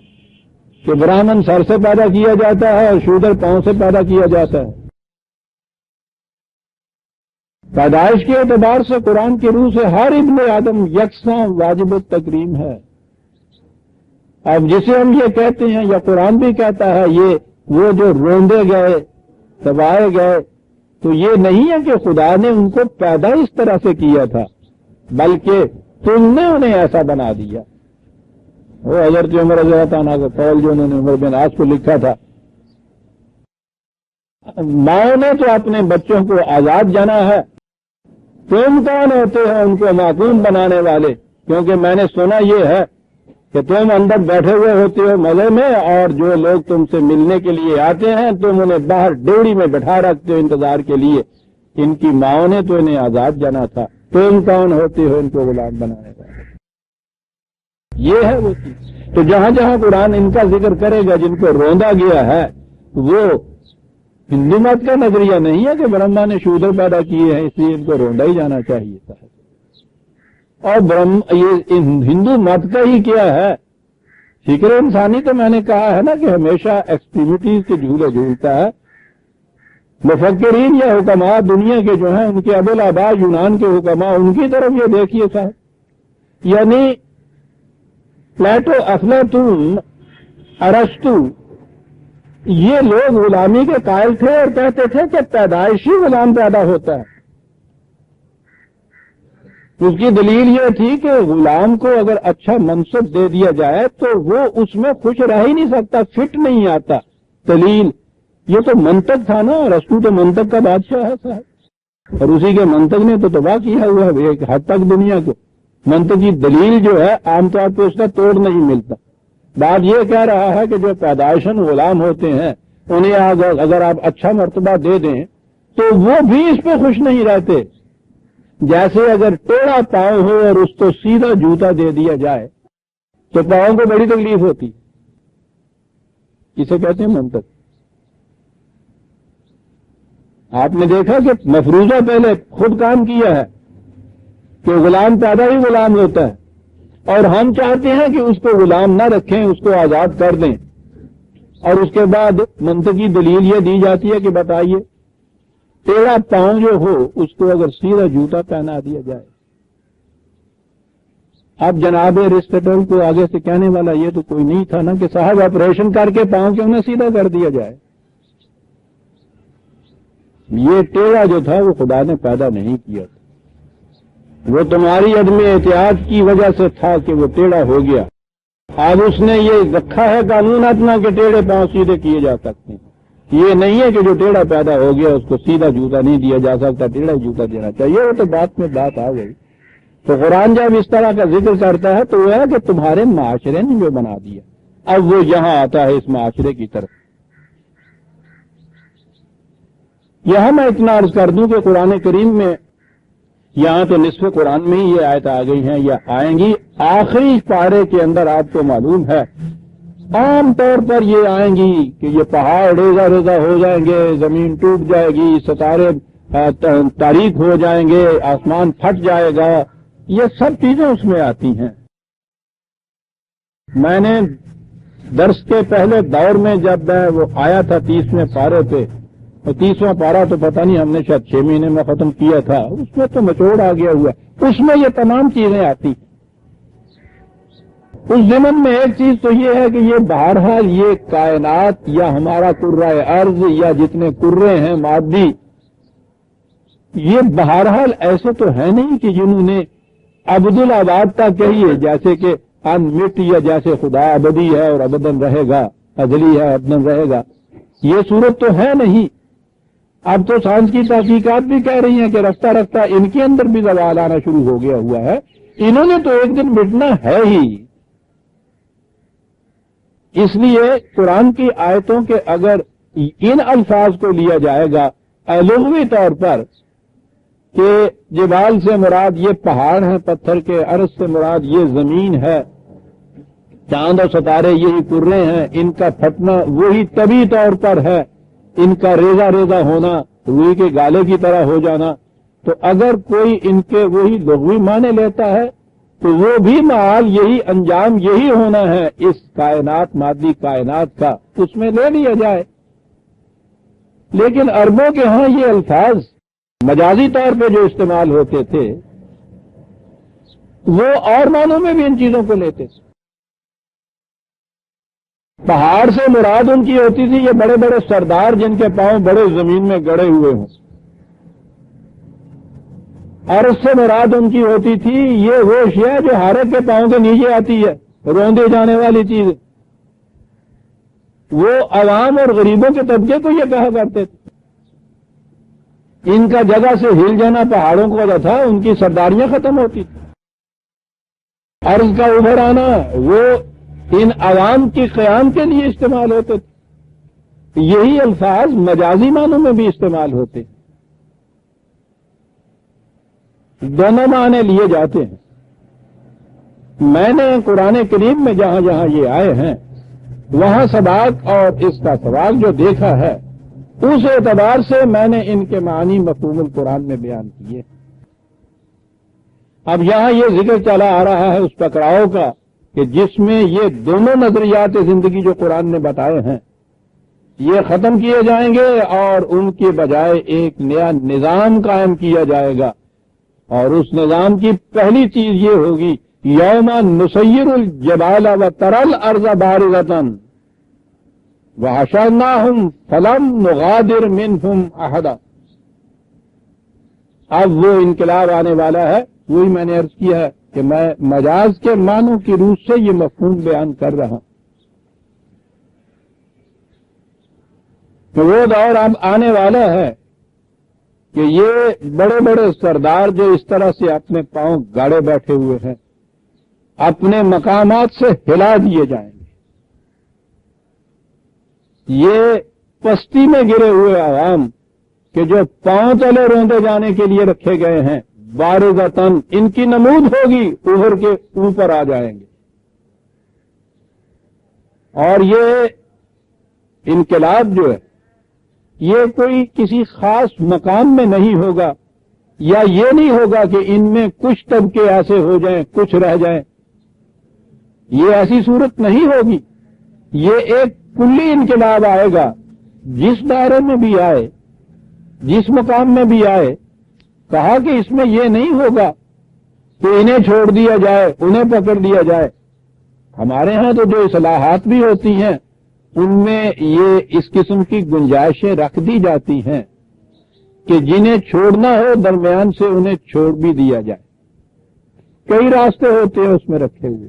کہ برہمن سر سے پیدا کیا جاتا ہے اور شودر پاؤں سے پیدا کیا جاتا ہے۔ پیدائش کے اعتبار سے قرآن کی روح سے ہر ابن آدم یکساں واجب التکریم ہے۔ اب جسے ہم یہ کہتے ہیں یا قرآن بھی کہتا ہے یہ وہ جو روندے گئے دبائے گئے، تو یہ نہیں ہے کہ خدا نے ان کو پیدا اس طرح سے کیا تھا، بلکہ تم نے انہیں ایسا بنا دیا۔ وہ حضرت عمر رضی اللہ عنہ کا قول جو انہوں نے عمر بن عاص کو لکھا تھا، ماں نے تو اپنے بچوں کو آزاد جانا ہے، تم کون ہوتے ہیں ان کو معقوم بنانے والے؟ کیونکہ میں نے سنا یہ ہے کہ تم اندر بیٹھے ہوئے ہوتے ہو مزے میں، اور جو لوگ تم سے ملنے کے لیے آتے ہیں تم انہیں باہر ڈیوڑی میں بٹھا رکھتے ہو انتظار کے لیے. ان کی ماؤں نے تو انہیں آزاد جانا تھا، تم کون ہوتے ہو ان کو غلام بنانے کا؟ یہ ہے وہ چیز. تو جہاں جہاں قرآن ان کا ذکر کرے گا جن کو روندا گیا ہے، وہ ہندو مت کا نظریہ نہیں ہے کہ برہما نے شودر پیدا کیے ہیں اس لیے ان کو روندا ہی جانا چاہیے تھا. اور یہ ہندو مت کا ہی کیا ہے، فکر انسانی تو میں نے کہا ہے نا کہ ہمیشہ ایکسٹریمٹیز کے جھولے جھولتا ہے. مفکرین یا حکماء دنیا کے جو ہیں ان کے ابوالآباء یونان کے حکماء، ان کی طرف یہ دیکھیے صاحب، یعنی پلیٹو، افلاطون، ارسطو، یہ لوگ غلامی کے قائل تھے اور کہتے تھے کہ پیدائشی غلام پیدا ہوتا ہے. اس کی دلیل یہ تھی کہ غلام کو اگر اچھا منصب دے دیا جائے تو وہ اس میں خوش رہ ہی نہیں سکتا، فٹ نہیں آتا. دلیل یہ تو منطق تھا نا، ارسطو تو منطق کا بادشاہ ہے صاحب، اور اسی کے منطق نے تو تباہ کیا ہوا ہے ایک حد تک دنیا کو. منطق کی دلیل جو ہے عام طور پہ اس کا توڑ نہیں ملتا. بات یہ کہہ رہا ہے کہ جو پیدائشن غلام ہوتے ہیں انہیں اگر آپ اچھا مرتبہ دے دیں تو وہ بھی اس پہ خوش نہیں رہتے. جیسے اگر ٹیڑھا پاؤں ہو اور اس کو سیدھا جوتا دے دیا جائے تو پاؤں کو بڑی تکلیف ہوتی. اسے کہتے ہیں منطق. آپ نے دیکھا کہ مفروضہ پہلے خود کام کیا ہے کہ غلام پیدا ہی غلام ہوتا ہے، اور ہم چاہتے ہیں کہ اس کو غلام نہ رکھیں، اس کو آزاد کر دیں. اور اس کے بعد منطقی دلیل یہ دی جاتی ہے کہ بتائیے ٹیڑھا پاؤں جو ہو اس کو اگر سیدھا جوتا پہنا دیا جائے. اب جناب ایرسٹاٹل کو آگے سے کہنے والا یہ تو کوئی نہیں تھا نا کہ صاحب آپریشن کر کے پاؤں کیوں نہ سیدھا کر دیا جائے. یہ ٹیڑھا جو تھا وہ خدا نے پیدا نہیں کیا تھا، وہ تمہاری عدم احتیاط کی وجہ سے تھا کہ وہ ٹیڑھا ہو گیا. اب اس نے یہ رکھا ہے قانون اپنا کہ ٹیڑھے پاؤں سیدھے کیے جا سکتے ہیں. یہ نہیں ہے کہ جو ٹیڑھا پیدا ہو گیا اس کو سیدھا جوتا نہیں دیا جا سکتا، ٹیڑھا جوتا دینا چاہیے. وہ تو بات میں بات آ گئی. تو قرآن جب اس طرح کا ذکر کرتا ہے تو وہ ہے کہ تمہارے معاشرے نے جو بنا دیا. اب وہ یہاں آتا ہے اس معاشرے کی طرف. یہاں میں اتنا عرض کر دوں کہ قرآن کریم میں یہاں تو نصف قرآن میں ہی یہ آیت آ گئی ہیں یا آئیں گی. آخری پارے کے اندر آپ کو معلوم ہے عام طور پر یہ آئیں گی کہ یہ پہاڑ ریزہ ریزہ ہو جائیں گے، زمین ٹوٹ جائے گی، ستارے تاریک ہو جائیں گے، آسمان پھٹ جائے گا. یہ سب چیزیں اس میں آتی ہیں. میں نے درس کے پہلے دور میں جب میں وہ آیا تھا 30ویں پارے پہ، اور 30واں پارا تو پتہ نہیں ہم نے شاید 6 مہینے میں ختم کیا تھا، اس میں تو نچوڑ آ گیا ہوا. اس میں یہ تمام چیزیں آتی. اس ضمن میں ایک چیز تو یہ ہے کہ یہ بہرحال یہ کائنات یا ہمارا کرۂ ارض یا جتنے کرے ہیں مادی، یہ بہرحال ایسے تو ہے نہیں کہ جنہوں نے عبدالآباد کا کہیے جیسے کہ ان مٹ یا جیسے خدا ابدی ہے اور ابدن رہے گا، ازلی ہے ابدن رہے گا. یہ صورت تو ہے نہیں. اب تو سائنس کی تحقیقات بھی کہہ رہی ہیں کہ رفتہ رفتہ ان کے اندر بھی زوال آنا شروع ہو گیا ہوا ہے. انہوں نے تو ایک دن مٹنا ہے ہی. اس لیے قرآن کی آیتوں کے اگر ان الفاظ کو لیا جائے گا لغوی طور پر کہ جبال سے مراد یہ پہاڑ ہیں پتھر کے، ارض سے مراد یہ زمین ہے، چاند اور ستارے یہی کرے ہیں، ان کا پھٹنا وہی طبی طور پر ہے، ان کا ریزہ ریزہ ہونا روئی کے گالے کی طرح ہو جانا. تو اگر کوئی ان کے وہی لغوی معنی لیتا ہے تو وہ بھی معال یہی انجام یہی ہونا ہے اس کائنات مادی کائنات کا، اس میں لے لیا جائے. لیکن عربوں کے ہاں یہ الفاظ مجازی طور پہ جو استعمال ہوتے تھے وہ اور معنوں میں بھی ان چیزوں کو لیتے تھے. پہاڑ سے مراد ان کی ہوتی تھی یہ بڑے بڑے سردار جن کے پاؤں بڑے زمین میں گڑے ہوئے ہوں. عرض سے مراد ان کی ہوتی تھی یہ وہ اشیاء جو ہر ایک کے پاؤں کے نیچے آتی ہے، روندے جانے والی چیز. وہ عوام اور غریبوں کے طبقے کو یہ کہا کرتے تھے. ان کا جگہ سے ہل جانا پہاڑوں کو وجہ تھا، ان کی سرداریاں ختم ہوتی تھی. عرض کا ابھر آنا وہ ان عوام کی قیام کے لیے استعمال ہوتے تھے. یہی الفاظ مجازی معنوں میں بھی استعمال ہوتے ہیں. دونوں معنی لیے جاتے ہیں. میں نے قرآن کریم میں جہاں جہاں یہ آئے ہیں وہاں سباق اور اس کا سباق جو دیکھا ہے اس اعتبار سے میں نے ان کے معنی مفہوم القرآن میں بیان کیے. اب یہاں یہ ذکر چلا آ رہا ہے اس پکڑاؤ کا کہ جس میں یہ دونوں نظریات زندگی جو قرآن نے بتائے ہیں یہ ختم کیے جائیں گے اور ان کے بجائے ایک نیا نظام قائم کیا جائے گا. اور اس نظام کی پہلی چیز یہ ہوگی یوم نسیر الجبال وتری الارض بارزۃ وحشرناہم فلم نغادر منہم احدا. اب وہ انقلاب آنے والا ہے. وہی میں نے عرض کیا ہے کہ میں مجاز کے معنوں کی روح سے یہ مفہوم بیان کر رہا ہوں کہ وہ دور اب آنے والا ہے کہ یہ بڑے بڑے سردار جو اس طرح سے اپنے پاؤں گاڑے بیٹھے ہوئے ہیں اپنے مقامات سے ہلا دیے جائیں گے. یہ پستی میں گرے ہوئے عوام کہ جو پاؤں تلے روندے جانے کے لیے رکھے گئے ہیں بارزتاً ان کی نمود ہوگی ابھر کے اوپر آ جائیں گے. اور یہ انقلاب جو ہے یہ کوئی کسی خاص مقام میں نہیں ہوگا یا یہ نہیں ہوگا کہ ان میں کچھ طبقے ایسے ہو جائیں کچھ رہ جائیں. یہ ایسی صورت نہیں ہوگی. یہ ایک کلی انقلاب آئے گا. جس دائرے میں بھی آئے جس مقام میں بھی آئے کہا کہ اس میں یہ نہیں ہوگا کہ انہیں چھوڑ دیا جائے انہیں پکڑ دیا جائے. ہمارے ہاں تو جو اصلاحات بھی ہوتی ہیں ان میں یہ اس قسم کی گنجائشیں رکھ دی جاتی ہیں کہ جنہیں چھوڑنا ہو درمیان سے انہیں چھوڑ بھی دیا جائے. کئی راستے ہوتے ہیں اس میں رکھے ہوئے.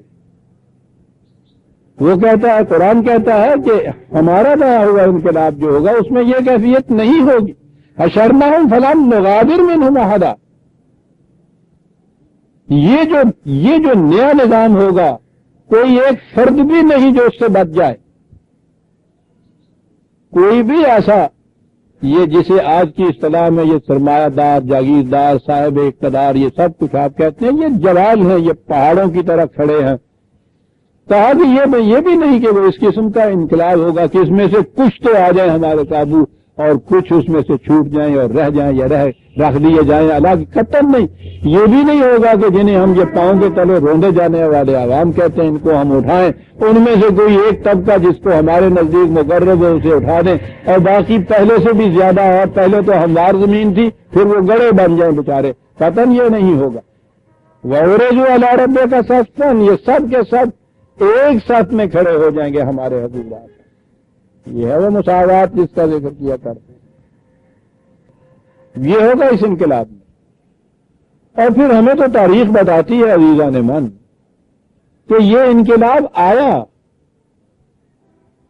وہ کہتا ہے قرآن کہتا ہے کہ ہمارا نیا ہوا انقلاب جو ہوگا اس میں یہ کیفیت نہیں ہوگی. حشرناہم فلم نغادر منہم احدا. یہ جو نیا نظام ہوگا کوئی ایک فرد بھی نہیں جو اس سے بچ جائے. کوئی بھی ایسا یہ جسے آج کی اصطلاح میں یہ سرمایہ دار جاگیردار صاحب اقتدار یہ سب کچھ آپ کہتے ہیں یہ جوال ہیں یہ پہاڑوں کی طرح کھڑے ہیں. کہا کہ یہ بھی نہیں کہ وہ اس قسم کا انقلاب ہوگا کہ اس میں سے کچھ تو آ جائیں ہمارے قابو اور کچھ اس میں سے چھوٹ جائیں اور رہ جائیں یا رکھ دیے جائیں الگ. قطعاً نہیں. یہ بھی نہیں ہوگا کہ جنہیں ہم یہ پاؤں کے تلے روندے جانے والے عوام کہتے ہیں ان کو ہم اٹھائیں ان میں سے کوئی ایک طبقہ جس کو ہمارے نزدیک مقرب ہے اسے اٹھا دیں اور باقی پہلے سے بھی زیادہ اور پہلے تو ہموار زمین تھی پھر وہ گڑے بن جائیں بیچارے. قطعاً یہ نہیں ہوگا. وَعُرِضُوا عَلَىٰ رَبِّكَ صَفًّا یہ سب کے سب ایک ساتھ میں کھڑے ہو جائیں گے ہمارے حضور. یہ ہے وہ مساوات جس کا ذکر کیا کرتے ہیں. یہ ہوگا اس انقلاب میں. اور پھر ہمیں تو تاریخ بتاتی ہے عزیزان من کہ یہ انقلاب آیا.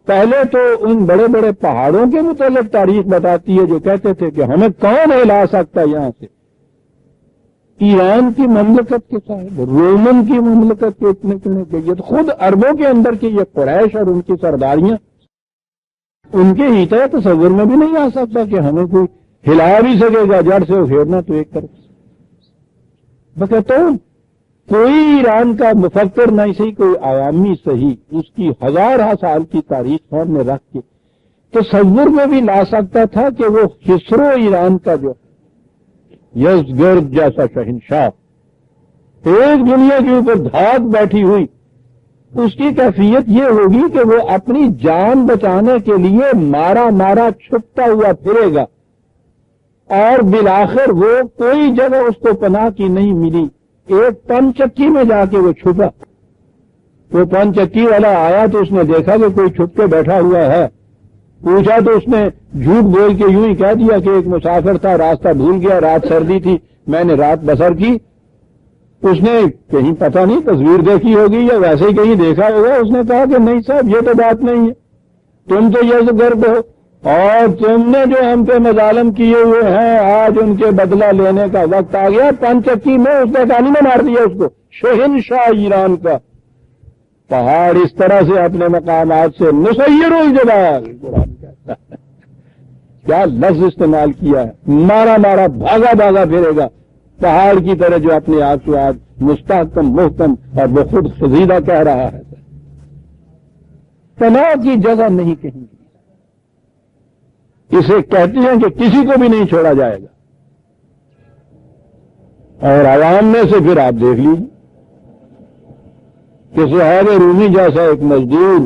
پہلے تو ان بڑے بڑے پہاڑوں کے متعلق تاریخ بتاتی ہے جو کہتے تھے کہ ہمیں کون ہلا سکتا یہاں سے. ایران کی مملکت کے صاحب رومن کی مملکت کے اتنے یہ تو خود عربوں کے اندر کی یہ قریش اور ان کی سرداریاں ان کے ہی تصور میں بھی نہیں آ سکتا کہ ہمیں کوئی ہلا بھی سکے گا جڑ سے پھیرنا تو ایک طرف. میں کہتا ہوں کوئی ایران کا مفکر نہیں صحیح کوئی عوامی صحیح اس کی ہزارہ سال کی تاریخ سامنے رکھ کے تصور میں بھی لا سکتا تھا کہ وہ خسرو ایران کا جو یزگرد جیسا شہنشاہ ایک دنیا کے اوپر دھات بیٹھی ہوئی اس کی کیفیت یہ ہوگی کہ وہ اپنی جان بچانے کے لیے مارا چھپتا ہوا پھرے گا اور بالآخر وہ کوئی جگہ اس کو پناہ کی نہیں ملی. ایک پن چکی میں جا کے وہ چھپا. وہ پن چکی والا آیا تو اس نے دیکھا کہ کوئی چھپ کے بیٹھا ہوا ہے. پوچھا تو اس نے جھوٹ بول کے یوں ہی کہہ دیا کہ ایک مسافر تھا راستہ بھول گیا رات سردی تھی میں نے رات بسر کی. اس نے کہیں پتہ نہیں تصویر دیکھی ہوگی یا ویسے ہی کہیں دیکھا ہوگا. اس نے کہا کہ نہیں صاحب یہ تو بات نہیں ہے تم تو یہ گرد ہو اور تم نے جو ہم پہ مظالم کیے ہوئے ہیں آج ان کے بدلہ لینے کا وقت آ گیا. پن چکی میں اس نے کہانی میں مار دیا اس کو شہنشاہ ایران کا پہاڑ اس طرح سے اپنے مقامات سے نسیر الجبال قرآن کہتا ہے. کیا لفظ استعمال کیا ہے، مارا مارا بھاگا بھاگا پھرے گا پہاڑ کی طرح جو اپنے آپ کو آج مستحکم محکم اور بخود خزیدہ کہہ رہا ہے. پناہ کی جگہ نہیں کہیں گی. اسے کہتے ہیں کہ کسی کو بھی نہیں چھوڑا جائے گا. اور عوام میں سے پھر آپ دیکھ لیجیے کہ صہیب رومی جیسا ایک مزدور،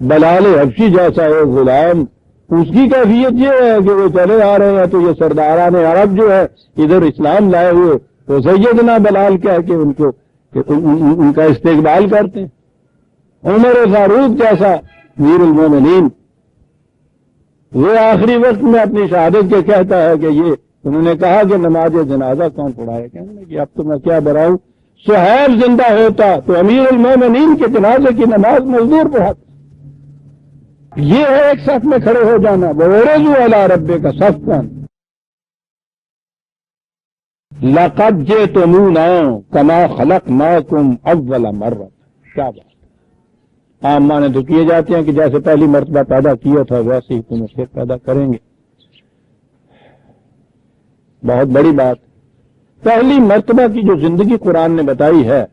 بلال حبشی جیسا ایک غلام، اس کی کیفیت یہ ہے کہ وہ چلے آ رہے ہیں تو یہ سرداران عرب جو ہے ادھر اسلام لائے ہوئے تو سیدنا بلال کہہ کے ان کو ان کا استقبال کرتے ہیں. عمر فاروق جیسا امیر المومنین، وہ آخری وقت میں اپنی شہادت کے کہتا ہے کہ یہ انہوں نے کہا کہ نماز جنازہ کون پڑھائے، کہنے کہ اب تو میں کیا بڑھاؤں، صہیب زندہ ہوتا تو امیر المومنین کے جنازے کی نماز مزدور پڑھاتا. یہ ہے ایک صف میں کھڑے ہو جانا. وَعُرِضُوا عَلَىٰ رَبِّكَ صَفًّا لَقَدْ جِئْتُمُونَا كَمَا خَلَقْنَاكُمْ أَوَّلَ مَرَّةٍ. کیا بات، عام معنی تو کیے جاتے ہیں کہ جیسے پہلی مرتبہ پیدا کیا تھا ویسے ہی تمہیں پھر پیدا کریں گے. بہت بڑی بات. پہلی مرتبہ کی جو زندگی قرآن نے بتائی ہے،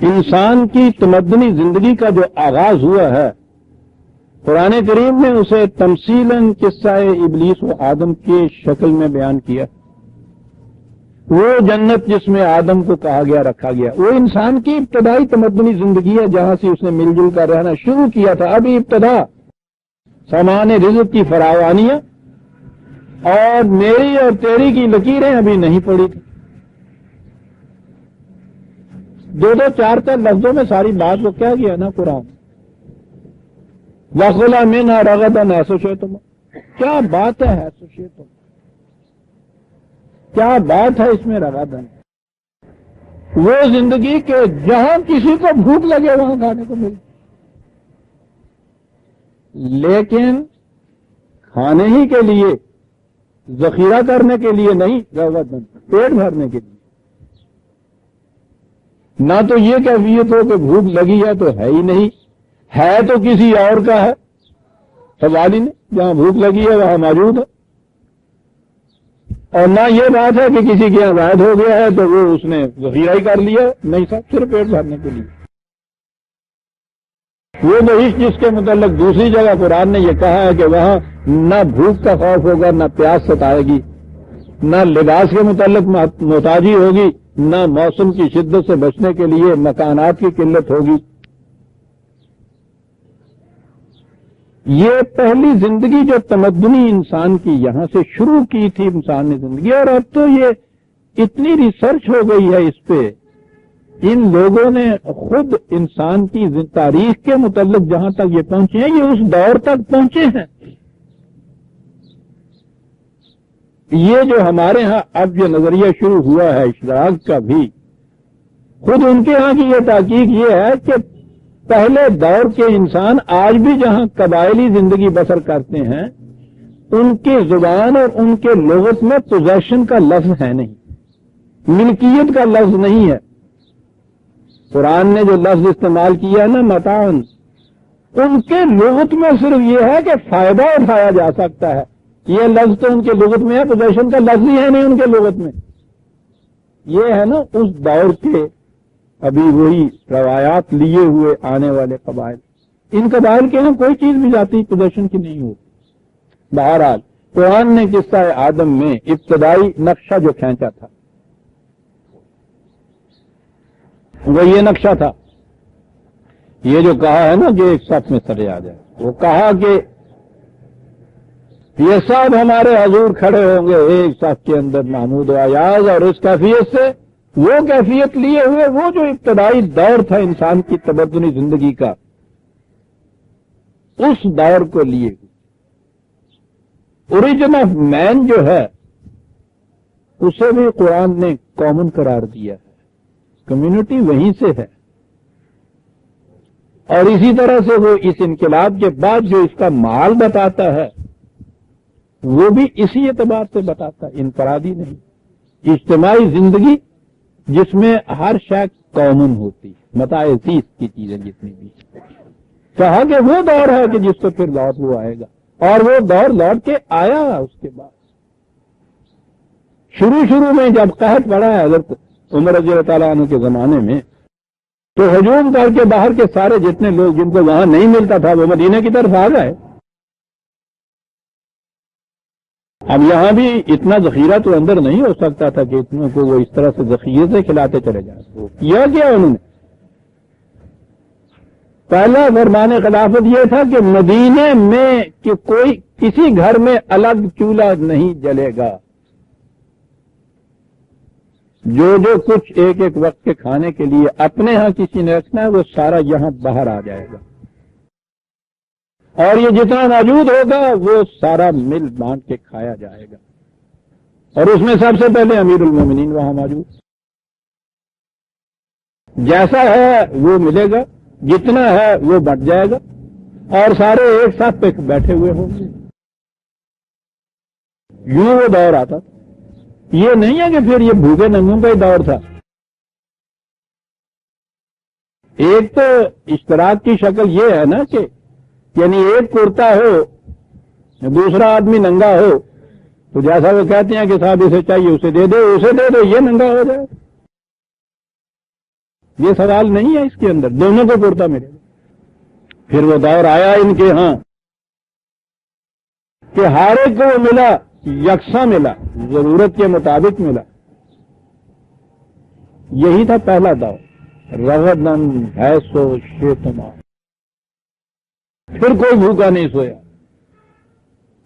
انسان کی تمدنی زندگی کا جو آغاز ہوا ہے، قرآن کریم نے اسے تمثیلاً قصہ ابلیس و آدم کی شکل میں بیان کیا. وہ جنت جس میں آدم کو کہا گیا رکھا گیا، وہ انسان کی ابتدائی تمدنی زندگی ہے جہاں سے اس نے مل جل کر رہنا شروع کیا تھا. ابھی ابتدا سامان رزق کی فراوانیاں اور میری اور تیری کی لکیریں ابھی نہیں پڑی تھی. دو چار لفظوں میں ساری بات کو کہہ گیا نا قرآن. وَخُلَ مِنْهَا رَغَدًا حَيْثُ شِئْتُمْ. کیا بات ہے حیث شئتم، کیا بات ہے اس میں رغدن. وہ زندگی کہ جہاں کسی کو بھوک لگے وہاں کھانے کو ملے، لیکن کھانے ہی کے لیے، ذخیرہ کرنے کے لیے نہیں، رغدن پیٹ بھرنے کے لیے. نہ تو یہ کیفیت ہو کہ بھوک لگی ہے تو ہے ہی نہیں، ہے تو کسی اور کا ہے، سوال ہی نہیں، جہاں بھوک لگی ہے وہاں موجود ہے. اور نہ یہ بات ہے کہ کسی کے یہاں زائد ہو گیا ہے تو وہ اس نے ذخیرہ ہی کر لیا، نہیں صاحب صرف پیٹ بھرنے کے لیے. وہ بہشت جس کے متعلق دوسری جگہ قرآن نے یہ کہا ہے کہ وہاں نہ بھوک کا خوف ہوگا، نہ پیاس ستائے گی، نہ لباس کے متعلق محتاجی ہوگی، نہ موسم کی شدت سے بچنے کے لیے مکانات کی قلت ہوگی. یہ پہلی زندگی جو تمدنی انسان کی یہاں سے شروع کی تھی انسان نے زندگی. اور اب تو یہ اتنی ریسرچ ہو گئی ہے اس پہ، ان لوگوں نے خود انسان کی تاریخ کے متعلق جہاں تک یہ پہنچے ہیں، یہ اس دور تک پہنچے ہیں. یہ جو ہمارے ہاں اب یہ نظریہ شروع ہوا ہے اشراق کا بھی، خود ان کے ہاں کی یہ تحقیق یہ ہے کہ پہلے دور کے انسان آج بھی جہاں قبائلی زندگی بسر کرتے ہیں، ان کی زبان اور ان کے لغت میں پوزیشن کا لفظ ہے نہیں، ملکیت کا لفظ نہیں ہے. قرآن نے جو لفظ استعمال کیا نا متاعن، ان کے لغت میں صرف یہ ہے کہ فائدہ اٹھایا جا سکتا ہے. یہ لفظ تو ان کے لغت میں ہے، پوزیشن کا لفظ ہی ہے نہیں ان کے لغت میں. یہ ہے نا اس دور کے ابھی وہی روایات لیے ہوئے آنے والے قبائل. ان قبائل کے ہاں کوئی چیز بھی جاتی پوزیشن کی نہیں ہوتی. بہرحال قرآن نے قصہ آدم میں ابتدائی نقشہ جو کھینچا تھا وہ یہ نقشہ تھا، یہ جو کہا ہے نا کہ ایک صف میں سرے آ جائے، وہ کہا کہ یہ سب ہمارے حضور کھڑے ہوں گے ایک صف کے اندر محمود و ایاز، اور اس کیفیت سے وہ کیفیت لیے ہوئے وہ جو ابتدائی دور تھا انسان کی تمدنی زندگی کا، اس دور کو لیے ہوئے. اوریجن آف مین جو ہے اسے بھی قرآن نے کامن قرار دیا ہے، کمیونٹی وہیں سے ہے. اور اسی طرح سے وہ اس انقلاب کے بعد جو اس کا مال بتاتا ہے وہ بھی اسی اعتبار سے بتاتا ہے، انفرادی نہیں. اجتماعی زندگی جس میں ہر شے کامن ہوتی ہے، متاع عزیز کی چیزیں جتنی بھی. کہا کہ وہ دور ہے کہ جس کو پھر لوٹ وہ آئے گا، اور وہ دور لوٹ کے آیا. اس کے بعد شروع میں جب قحط پڑا ہے حضرت عمر رضی اللہ تعالیٰ عنہ کے زمانے میں، تو ہجوم کر کے باہر کے سارے جتنے لوگ جن کو وہاں نہیں ملتا تھا وہ مدینے کی طرف آ گئے. اب یہاں بھی اتنا ذخیرہ تو اندر نہیں ہو سکتا تھا کہ اتنوں کو وہ اس طرح سے ذخیرے سے کھلاتے چلے جائیں. یہ کیا انہوں نے پہلا فرمان خلافت یہ تھا کہ مدینے میں کہ کوئی کسی گھر میں الگ چولہا نہیں جلے گا، جو کچھ ایک ایک وقت کے کھانے کے لیے اپنے ہاں کسی نے رکھنا ہے وہ سارا یہاں باہر آ جائے گا، اور یہ جتنا موجود ہوگا وہ سارا مل بانٹ کے کھایا جائے گا. اور اس میں سب سے پہلے امیر المومنین وہاں موجود، جیسا ہے وہ ملے گا، جتنا ہے وہ بٹ جائے گا، اور سارے ایک ساتھ پہ بیٹھے ہوئے ہوں گے. یوں وہ دور آتا تھا. یہ نہیں ہے کہ پھر یہ بھوکے ننگوں کا ہی دور تھا. ایک تو اشتراک کی شکل یہ ہے نا کہ یعنی ایک کرتا ہو دوسرا آدمی ننگا ہو تو جیسا وہ کہتے ہیں کہ صاحب اسے چاہیے اسے دے دو یہ ننگا ہو جائے. یہ سوال نہیں ہے اس کے اندر، دونوں کو کرتا ملے گا. پھر وہ دور آیا ان کے ہاں کہ ہر ایک کو ملا، یکساں ملا، ضرورت کے مطابق ملا. یہی تھا پہلا دور، رغدن حیث و شیطما. پھر کوئی بھوکا نہیں سویا.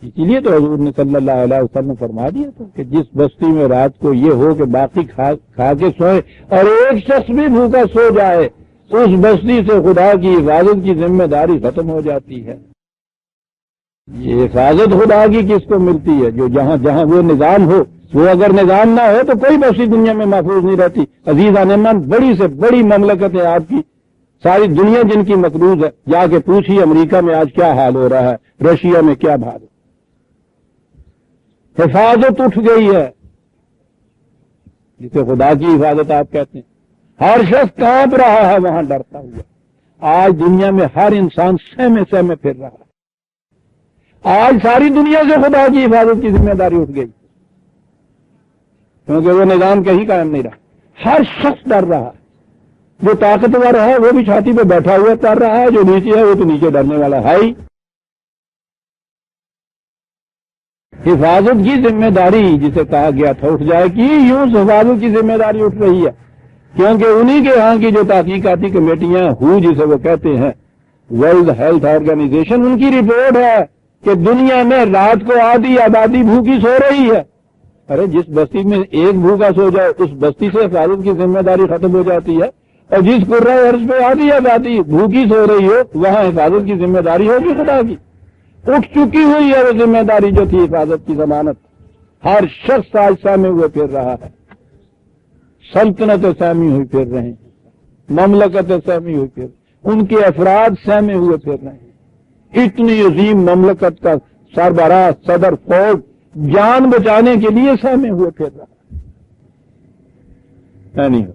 اسی لیے تو حضور نے صلی اللہ علیہ وسلم فرما دیا تھا کہ جس بستی میں رات کو یہ ہو کہ باقی کھا کے سوئے اور ایک شخص بھی بھوکا سو جائے، اس بستی سے خدا کی حفاظت کی ذمہ داری ختم ہو جاتی ہے. یہ حفاظت خدا کی کس کو ملتی ہے؟ جو جہاں وہ نظام ہو. وہ اگر نظام نہ ہو تو کوئی بستی دنیا میں محفوظ نہیں رہتی. عزیزان من، بڑی سے بڑی مملکت ہے آپ کی، ساری دنیا جن کی مقروض ہے. جا کے پوچھیے امریکہ میں آج کیا حال ہو رہا ہے، رشیا میں کیا حال ہے. حفاظت اٹھ گئی ہے جسے خدا کی حفاظت آپ کہتے ہیں. ہر شخص کانپ رہا ہے وہاں ڈرتا ہوا. آج دنیا میں ہر انسان سہمے پھر رہا ہے. آج ساری دنیا سے خدا کی حفاظت کی ذمہ داری اٹھ گئی کیونکہ وہ نظام کہیں قائم نہیں رہا. ہر شخص ڈر رہا ہے. جو طاقتور ہے وہ بھی چھاتی پہ بیٹھا ہوا ڈر رہا ہے، جو نیچے ہے وہ تو نیچے ڈرنے والا ہے ہی. حفاظت کی ذمہ داری جسے کہا گیا تھا اٹھ جائے گی، یوں حفاظت کی ذمہ داری اٹھ رہی ہے کیونکہ انہی کے ہاں کی جو تحقیقاتی کمیٹیاں ہو جسے وہ کہتے ہیں ورلڈ ہیلتھ آرگنائزیشن، ان کی رپورٹ ہے کہ دنیا میں رات کو آدھی آبادی بھوکی سو رہی ہے. ارے جس بستی میں ایک بھوکا سو جائے اس بستی سے حفاظت کی ذمہ داری ختم ہو جاتی ہے، اور جس قرہ ارض پہ آدھی آبادی بھوکی سو رہی ہو وہاں حفاظت کی ذمہ داری ہوگی خدا کی. اٹھ چکی ہوئی ہے وہ ذمہ داری جو تھی حفاظت کی ضمانت. ہر شخص آج سہمے ہوئے پھر رہا ہے. سلطنت سہمی ہوئی پھر رہے ہیں، مملکت سہمی ہوئی پھر، ان کے افراد سہمے ہوئے پھر رہے ہیں. اتنی عظیم مملکت کا سربراہ صدر فوج جان بچانے کے لیے سہمے ہوئے پھر رہا ہے. نہیں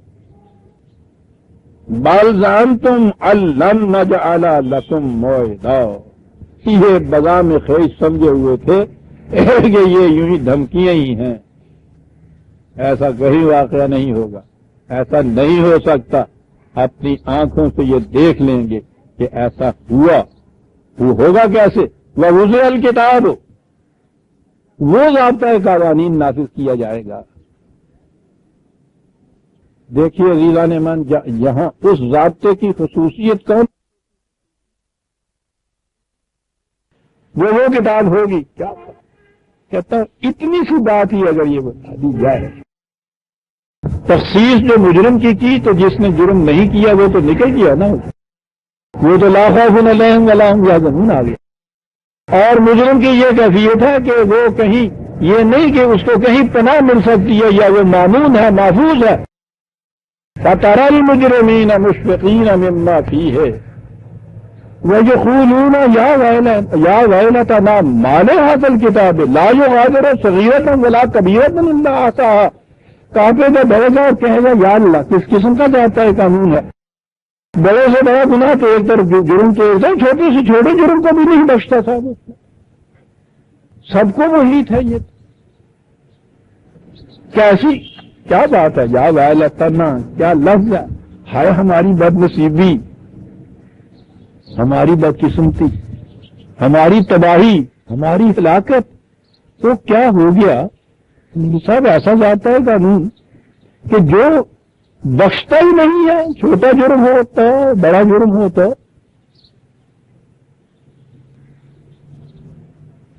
بل زعمتم ان لن نجعل لکم موعدا، یہ بغام خیش سمجھے ہوئے تھے کہ یہ یوں ہی دھمکیاں ہی ہیں، ایسا کہیں واقعہ نہیں ہوگا، ایسا نہیں ہو سکتا. اپنی آنکھوں سے یہ دیکھ لیں گے کہ ایسا ہوا. وہ ہوگا کیسے؟ ووضع الکتاب، وہ ضابطۂ قوانین نافذ کیا جائے گا. دیکھیے عزیزان من، یہاں اس ضابطے کی خصوصیت کون؟ وہ کتاب ہوگی کیا کہتا ہوں اتنی سی بات ہی اگر یہ بتا دی جائے. تخصیص جو مجرم کی تو جس نے جرم نہیں کیا وہ تو نکل گیا نا، وہ تو لا خوف علیہم ولا هم یحزنون آ گیا. اور مجرم کی یہ کیفیت ہے کہ وہ کہیں یہ نہیں کہ اس کو کہیں پناہ مل سکتی ہے یا وہ مامون ہے محفوظ ہے. فَتَرَى الْمُجْرِمِينَ مُشْفِقِينَ مِمَّا فِيهِ وَيَقُولُونَ يَا وَيْلَتَنَا مَا لِهَذَا الْكِتَابِ لَا يُغَادِرُ صَغِيرَةً وَلَا كَبِيرَةً إِلَّا أَحْصَاهَا کانپے گا بڑے گا اور کہے گا یا اللہ کس قسم کا چاہتا ہے قانون ہے. بڑے سے بڑا گناہ تو ایک طرف جرم تو ایک طرف چھوٹے سے چھوٹے جرم کو بھی نہیں بخشتا صاحب. سب کو محیط ہے یہ. کیسی کیا بات ہے. یا ویلتنا کیا لفظ ہے. ہائے ہماری بد نصیبی، ہماری بدقسمتی، ہماری تباہی، ہماری ہلاکت. تو کیا ہو گیا صاحب؟ ایسا جاتا ہے قانون کہ جو بخشتا ہی نہیں ہے، چھوٹا جرم ہوتا ہے بڑا جرم ہوتا ہے.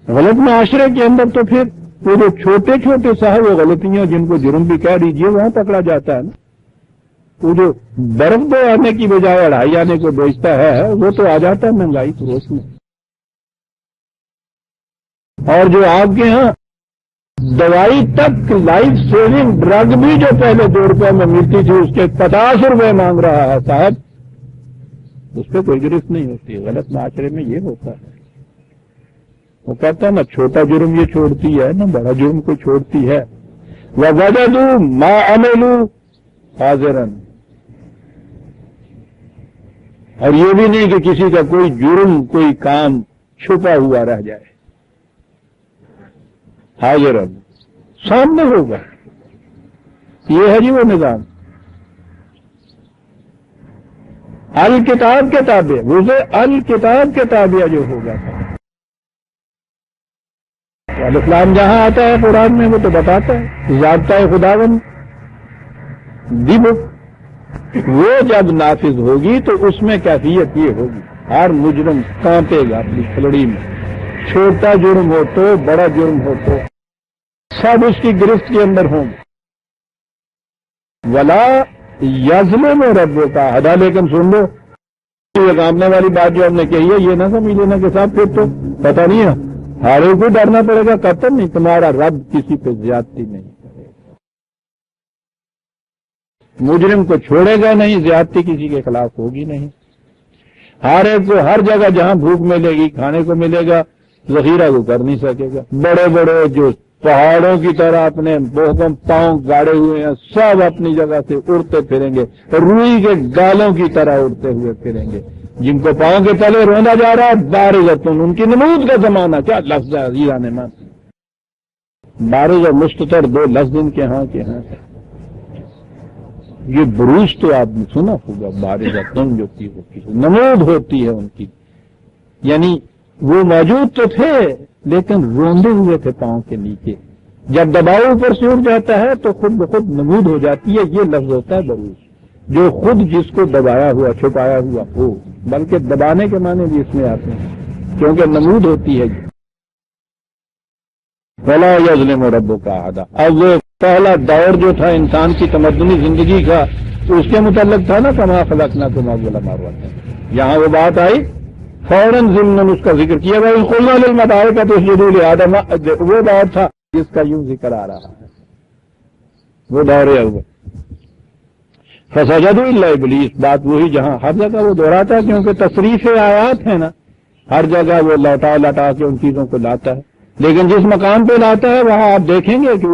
غلط معاشرے کے اندر تو پھر وہ جو چھوٹے چھوٹے صاحب وہ غلطیاں جن کو جرم بھی کہہ دیجیے وہاں پکڑا جاتا ہے نا. وہ جو برف دو آنے کی بجائے اڑھائی آنے کو بیچتا ہے وہ تو آ جاتا ہے مہنگائی فروش میں. اور جو آپ کے ہاں دوائی تک لائف سیونگ ڈرگ بھی جو پہلے 2 روپے میں ملتی تھی اس کے 50 روپے مانگ رہا ہے صاحب، اس پہ کوئی گرفت نہیں ہوتی. غلط معاشرے میں یہ ہوتا ہے. وہ کہتا ہے نہ چھوٹا جرم یہ چھوڑتی ہے نہ بڑا جرم کو چھوڑتی ہے. وَوَجَدُوا مَا عَمِلُوا حَاضِرًا. اور یہ بھی نہیں کہ کسی کا کوئی جرم کوئی کام چھپا ہوا رہ جائے. حاضراً سامنے ہوگا. یہ ہے جی وہ نظام. الکتاب کے تابع اسے الکتاب کے تابع جو ہوگا. الاسلام جہاں آتا ہے قرآن میں وہ تو بتاتا ہے ضابطۂ خداوند دی بک وہ جب نافذ ہوگی تو اس میں کیفیت یہ ہوگی ہر مجرم کانپے گا اپنی کھلڑی میں. چھوٹا جرم ہو تو بڑا جرم ہو تو سب اس کی گرفت کے اندر ہوں گے. ولا یظلم ربک احدا. لیکن سن لو یہ کانپنے والی بات جو ہم نے کہی ہے یہ نہ سمجھ لینا کہ صاحب پھر تو پتہ نہیں ہے ہارے کو ڈرنا پڑے گا. قطعاً نہیں. تمہارا رب کسی پہ زیادتی نہیں کرے گا. مجرم کو چھوڑے گا نہیں. زیادتی کسی کے خلاف ہوگی نہیں. ہر ایک کو ہر جگہ جہاں بھوک ملے گی کھانے کو ملے گا ذخیرہ کو کر نہیں سکے گا. بڑے بڑے جو پہاڑوں کی طرح اپنے بہتم پاؤں گاڑے ہوئے ہیں سب اپنی جگہ سے اڑتے پھریں گے. روئی کے گالوں کی طرح اڑتے ہوئے پھریں گے. جن کو پاؤں کے تلے روندا جا رہا ہے بارزتن ان کی نمود کا زمانہ. کیا لفظ ہے عزیزان مان. بارز اور مستتر 2 لفظ ان کے ہاں ہے. یہ بروز تو آپ نے سنا ہوگا. بارزتن جو کی ہوتی ہے نمود ہوتی ہے ان کی. یعنی وہ موجود تو تھے لیکن روندے ہوئے تھے پاؤں کے نیچے. جب دباؤ اوپر سے اٹھ جاتا ہے تو خود بخود نمود ہو جاتی ہے. یہ لفظ ہوتا ہے بروز جو خود جس کو دبایا ہوا چھپایا ہوا ہو. بلکہ دبانے کے معنی بھی اس میں آتے ہیں کیونکہ نمود ہوتی ہے. ولا یظلم ربک احدا. اب وہ پہلا دور جو تھا انسان کی تمدنی زندگی کا تو اس کے متعلق تھا نا کما خلقناکم اولا مرہ. یہاں وہ بات آئی فوراً ضمن اس کا ذکر کیا گیا. قلنا للملائکۃ اسجدوا لآدم. وہ دور تھا جس کا یوں ذکر آ رہا ہے. وہ دور اول. فسجدوا الا ابلیس. بات وہی جہاں ہر جگہ وہ دہراتا ہے کیونکہ تصریف آیات ہے نا. ہر جگہ وہ لوٹا لٹا کے ان چیزوں کو لاتا ہے. لیکن جس مقام پہ لاتا ہے وہاں آپ دیکھیں گے کہ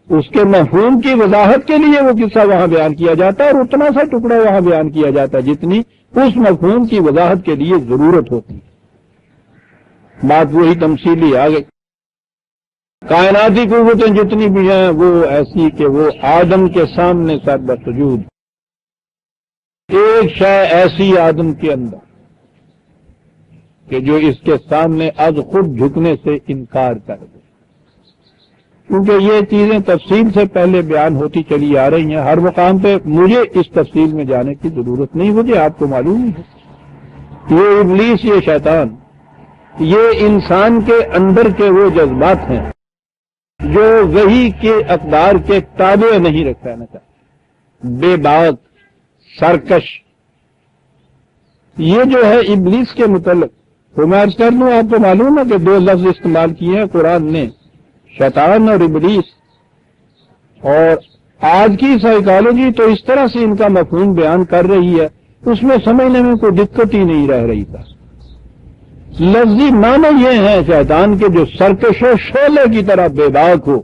اس کے مفہوم کی وضاحت کے لیے وہ قصہ وہاں بیان کیا جاتا ہے اور اتنا سا ٹکڑا وہاں بیان کیا جاتا ہے جتنی اس مفہوم کی وضاحت کے لیے ضرورت ہوتی ہے. بات وہی تمثیلی آ گئی. کائناتی قوتیں جتنی بھی ہیں وہ ایسی کہ وہ آدم کے سامنے سر بسجود. ایک شے ایسی آدم کے اندر کہ جو اس کے سامنے از خود جھکنے سے انکار کر دے. کیونکہ یہ چیزیں تفصیل سے پہلے بیان ہوتی چلی آ رہی ہیں. ہر مقام پہ مجھے اس تفصیل میں جانے کی ضرورت نہیں. مجھے آپ کو معلوم ہے یہ ابلیس یہ شیطان یہ انسان کے اندر کے وہ جذبات ہیں جو وحی کے اقدار کے تابع نہیں رکھنا چاہتا. بے باک سرکش. یہ جو ہے ابلیس کے متعلق تو میں عرض کر لوں آپ کو معلوم ہے کہ 2 لفظ استعمال کیے ہیں قرآن نے شیطان اور ابلیس. اور آج کی سائیکالوجی تو اس طرح سے ان کا مفہوم بیان کر رہی ہے اس میں سمجھنے میں کوئی دقت ہی نہیں رہ رہی تھا. لفظی معنی یہ ہے شیطان کے جو سرکش و شعلے کی طرح بے باک ہو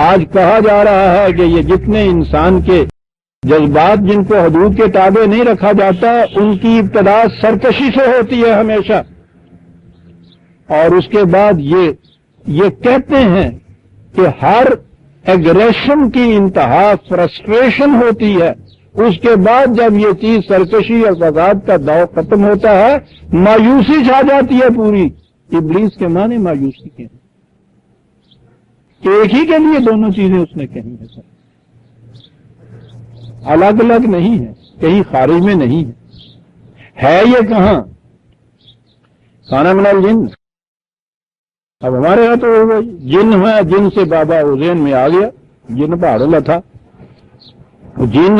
آج کہا جا رہا ہے کہ یہ جتنے انسان کے جذبات جن کو حدود کے تابع نہیں رکھا جاتا ان کی ابتدا سرکشی سے ہوتی ہے ہمیشہ، اور اس کے بعد یہ کہتے ہیں کہ ہر ایگریشن کی انتہا فرسٹریشن ہوتی ہے، اس کے بعد جب یہ چیز سرکشی اور فساد کا دور ختم ہوتا ہے مایوسی چھا جاتی ہے پوری۔ ابلیس کے معنی مایوسی کے ہیں کہ ایک ہی کے لیے دونوں چیزیں اس نے کہی ہیں، سر الگ الگ نہیں ہے، کہیں خارج میں نہیں ہے یہ کہاں؟ کانا من الجن۔ اب ہمارے یہاں تو جن ہے، جن سے بابا ذہن میں آ گیا، جن پہاڑوں تھا جن،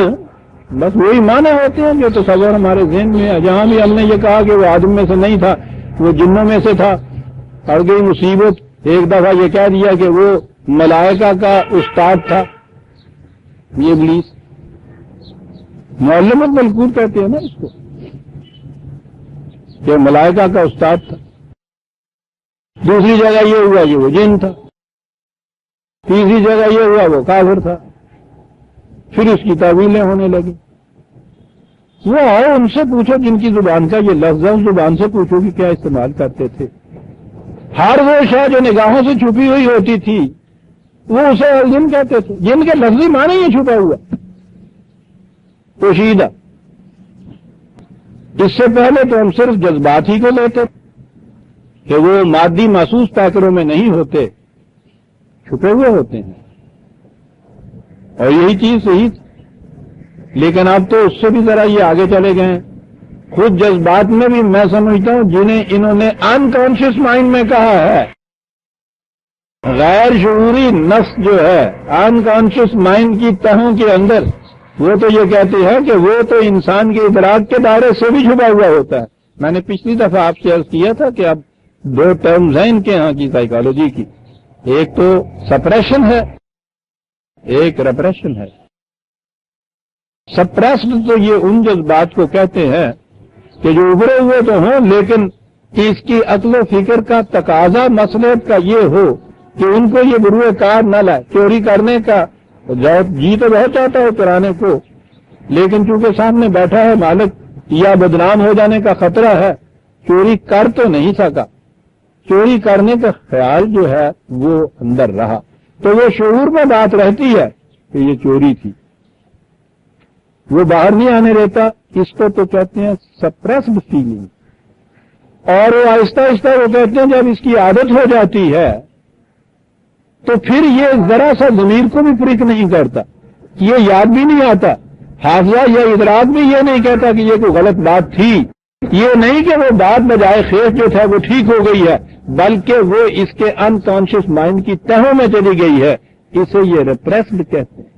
بس وہی معنی ہوتے ہیں جو تصور ہمارے ذہن میں ہے۔ جہاں بھی ہم نے یہ کہا کہ وہ آدم میں سے نہیں تھا، وہ جنوں میں سے تھا، پڑ گئی مصیبت۔ ایک دفعہ یہ کہہ دیا کہ وہ ملائکہ کا استاد تھا، یہ ابلیس، معلم الملکوت کہتے ہیں نا اس کو، کہ ملائکہ کا استاد تھا۔ دوسری جگہ یہ ہوا کہ وہ جن تھا، تیسری جگہ یہ ہوا وہ کافر تھا، پھر اس کی تعویلیں ہونے لگی۔ وہ آؤ ان سے پوچھو جن کی زبان کا یہ لفظ ہے، اس زبان سے پوچھو کہ کیا استعمال کرتے تھے۔ ہر وہ شے جو نگاہوں سے چھپی ہوئی ہوتی تھی وہ اسے جن کہتے تھے، جن کے لفظی معنی یہ چھپا ہوا پوشیدہ۔ اس سے پہلے تو ہم صرف جذبات ہی کو لیتے کہ وہ مادی محسوس پیکروں میں نہیں ہوتے، چھپے ہوئے ہوتے ہیں، اور یہی چیز صحیح تھی۔ لیکن اب تو اس سے بھی ذرا یہ آگے چلے گئے، خود جذبات میں بھی میں سمجھتا ہوں جنہیں انہوں نے انکانشیس مائنڈ میں کہا ہے، غیر شعوری نفس جو ہے انکانشیس مائنڈ کی تہوں کے اندر، وہ تو یہ کہتے ہیں کہ وہ تو انسان کے ادراک کے دائرے سے بھی چھپا ہوا ہوتا ہے۔ میں نے پچھلی دفعہ آپ سے عرض کیا تھا کہ اب دو ٹرمز ہیں ان کے ہاں کی سائیکالوجی کی، ایک تو سپریشن ہے، ایک ریپریشن ہے۔ سپریسڈ تو یہ ان جذبات کو کہتے ہیں کہ جو ابھرے ہوئے تو ہوں لیکن اس کی عقل و فکر کا تقاضا مصلحت کا یہ ہو کہ ان کو یہ بروئے کار نہ لائے۔ چوری کرنے کا جی تو بہت چاہتا ہے کرانے کو، لیکن چونکہ سامنے بیٹھا ہے مالک یا بدنام ہو جانے کا خطرہ ہے، چوری کر تو نہیں سکا، چوری کرنے کا خیال جو ہے وہ اندر رہا، تو وہ شعور میں بات رہتی ہے کہ یہ چوری تھی، وہ باہر نہیں آنے دیتا۔ اس کو تو کہتے ہیں سپریسڈ فیلنگ، اور وہ آہستہ آہستہ وہ کہتے ہیں جب اس کی عادت ہو جاتی ہے تو پھر یہ ذرا سا ضمیر کو بھی فریق نہیں کرتا، یہ یاد بھی نہیں آتا، حافظہ یا ادراک بھی یہ نہیں کہتا کہ یہ کوئی غلط بات تھی، یہ نہیں کہ وہ بات بجائے خیز جو تھا وہ ٹھیک ہو گئی ہے، بلکہ وہ اس کے انکانشیس مائنڈ کی تہوں میں چلی گئی ہے، اسے یہ ریپریسڈ کہتے ہیں۔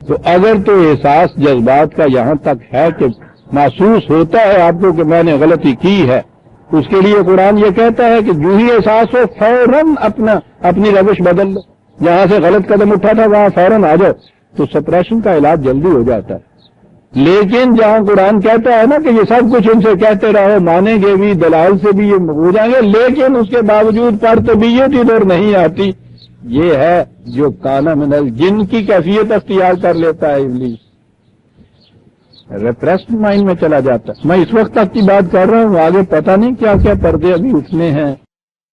تو اگر تو احساس جذبات کا یہاں تک ہے کہ محسوس ہوتا ہے آپ کو کہ میں نے غلطی کی ہے، اس کے لیے قرآن یہ کہتا ہے کہ جو ہی احساس ہو فوراً اپنی روش بدل لو، جہاں سے غلط قدم اٹھا تھا وہاں فوراً آ جاؤ، تو سپریشن کا علاج جلدی ہو جاتا ہے۔ لیکن جہاں قرآن کہتا ہے نا کہ یہ سب کچھ ان سے کہتے رہو، مانیں گے بھی، دلائل سے بھی یہ ہو جائیں گے، لیکن اس کے باوجود پر طبیعت ادھر نہیں آتی، یہ ہے جو کانا من الجن کی کیفیت اختیار کر لیتا ہے ابلیس، ریپریسڈ مائنڈ میں چلا جاتا ہے۔ میں اس وقت تک کی بات کر رہا ہوں، آگے پتہ نہیں کیا کیا پردے ابھی اٹھنے ہیں۔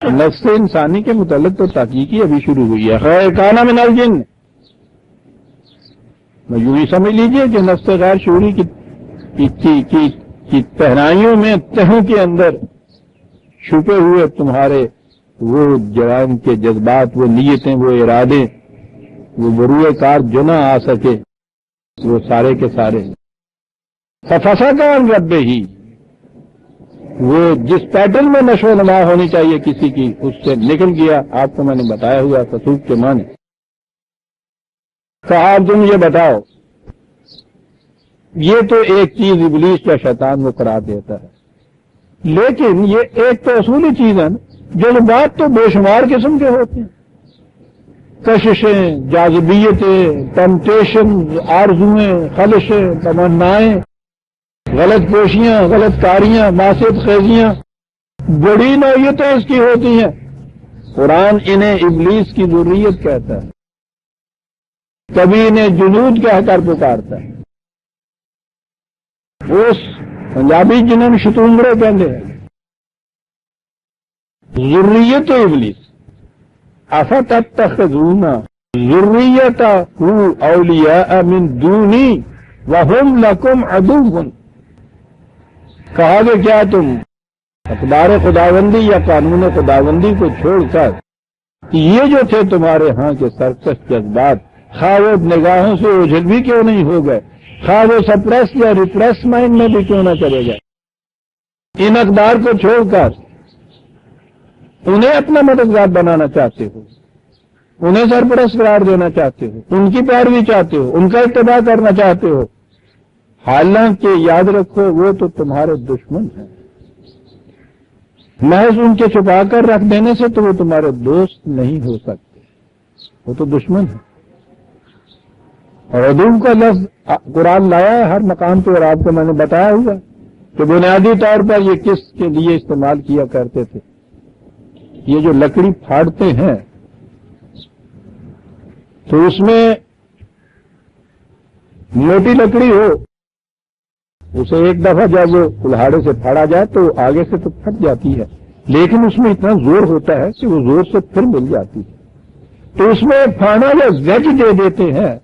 نفس انسانی کے متعلق تو تحقیقی ابھی شروع ہوئی ہے، خیر کانا من الجن، میں یوں ہی سمجھ لیجئے کہ نفس غیر شعوری کی تہنائیوں میں تہوں کے اندر چھپے ہوئے تمہارے وہ جوان کے جذبات، وہ نیتیں، وہ ارادے، وہ بروئے کار جو نہ آ سکے، وہ سارے کے سارے فسق عن ربہ ہی، وہ جس پیٹرن میں نشو و نما ہونی چاہیے کسی کی اس سے نکل گیا۔ آپ کو میں نے بتایا ہوا فسوق کے معنی۔ کہا تم یہ بتاؤ، یہ تو ایک چیز ابلیس کا شیطان وہ قرار دیتا ہے، لیکن یہ ایک تو اصولی چیز ہے نا، جذبات تو بے شمار قسم کے ہوتے ہیں، کششیں، جاذبیتیں، ٹمپٹیشن، آرزویں، خلشیں، تمنائیں، غلط کوشیاں، غلط کاریاں، معصیت خیزیاں، بڑی نوعیتیں اس کی ہوتی ہیں۔ قرآن انہیں ابلیس کی ذریت کہتا ہے، کبھی انہیں جنود کہہ کر پکارتا ہے. اس پنجابی جنہوں نے شتونگڑے کہتے ہیں ذریت ابلیس. افتتخذون ذریتہ اولیاء من دونی وہم لکم عدو. کہا کہ کیا تم اقدار خداوندی یا قانون خداوندی کو چھوڑ کر یہ جو تھے تمہارے ہاں کے سرکش جذبات، خواہ وہ نگاہوں سے اوجھل بھی کیوں نہیں ہو گئے، خواہ وہ سپریس یا ریپریس مائنڈ میں بھی کیوں نہ چلے گئے، ان اقدار کو چھوڑ کر انہیں اپنا مددگار بنانا چاہتے ہو، انہیں سرپرست قرار دینا چاہتے ہو، ان کی پیروی چاہتے ہو، ان کا اتباع کرنا چاہتے ہو. حالانکہ یاد رکھو وہ تو تمہارے دشمن ہیں. محض ان کے چھپا کر رکھ دینے سے تو وہ تمہارے دوست نہیں ہو سکتے، وہ تو دشمن ہیں. اور عدو کا لفظ قرآن لایا ہے ہر مقام پہ، اور آپ کو میں نے بتایا ہوا کہ بنیادی طور پر یہ کس کے لیے استعمال کیا کرتے تھے. یہ جو لکڑی پھاڑتے ہیں تو اس میں موٹی لکڑی ہو، اسے ایک دفعہ جب وہ کلہاڑے سے پھاڑا جائے تو آگے سے تو پھٹ جاتی ہے، لیکن اس میں اتنا زور ہوتا ہے کہ وہ زور سے پھر مل جاتی ہے. تو اس میں پھانا یا زج دے دیتے ہیں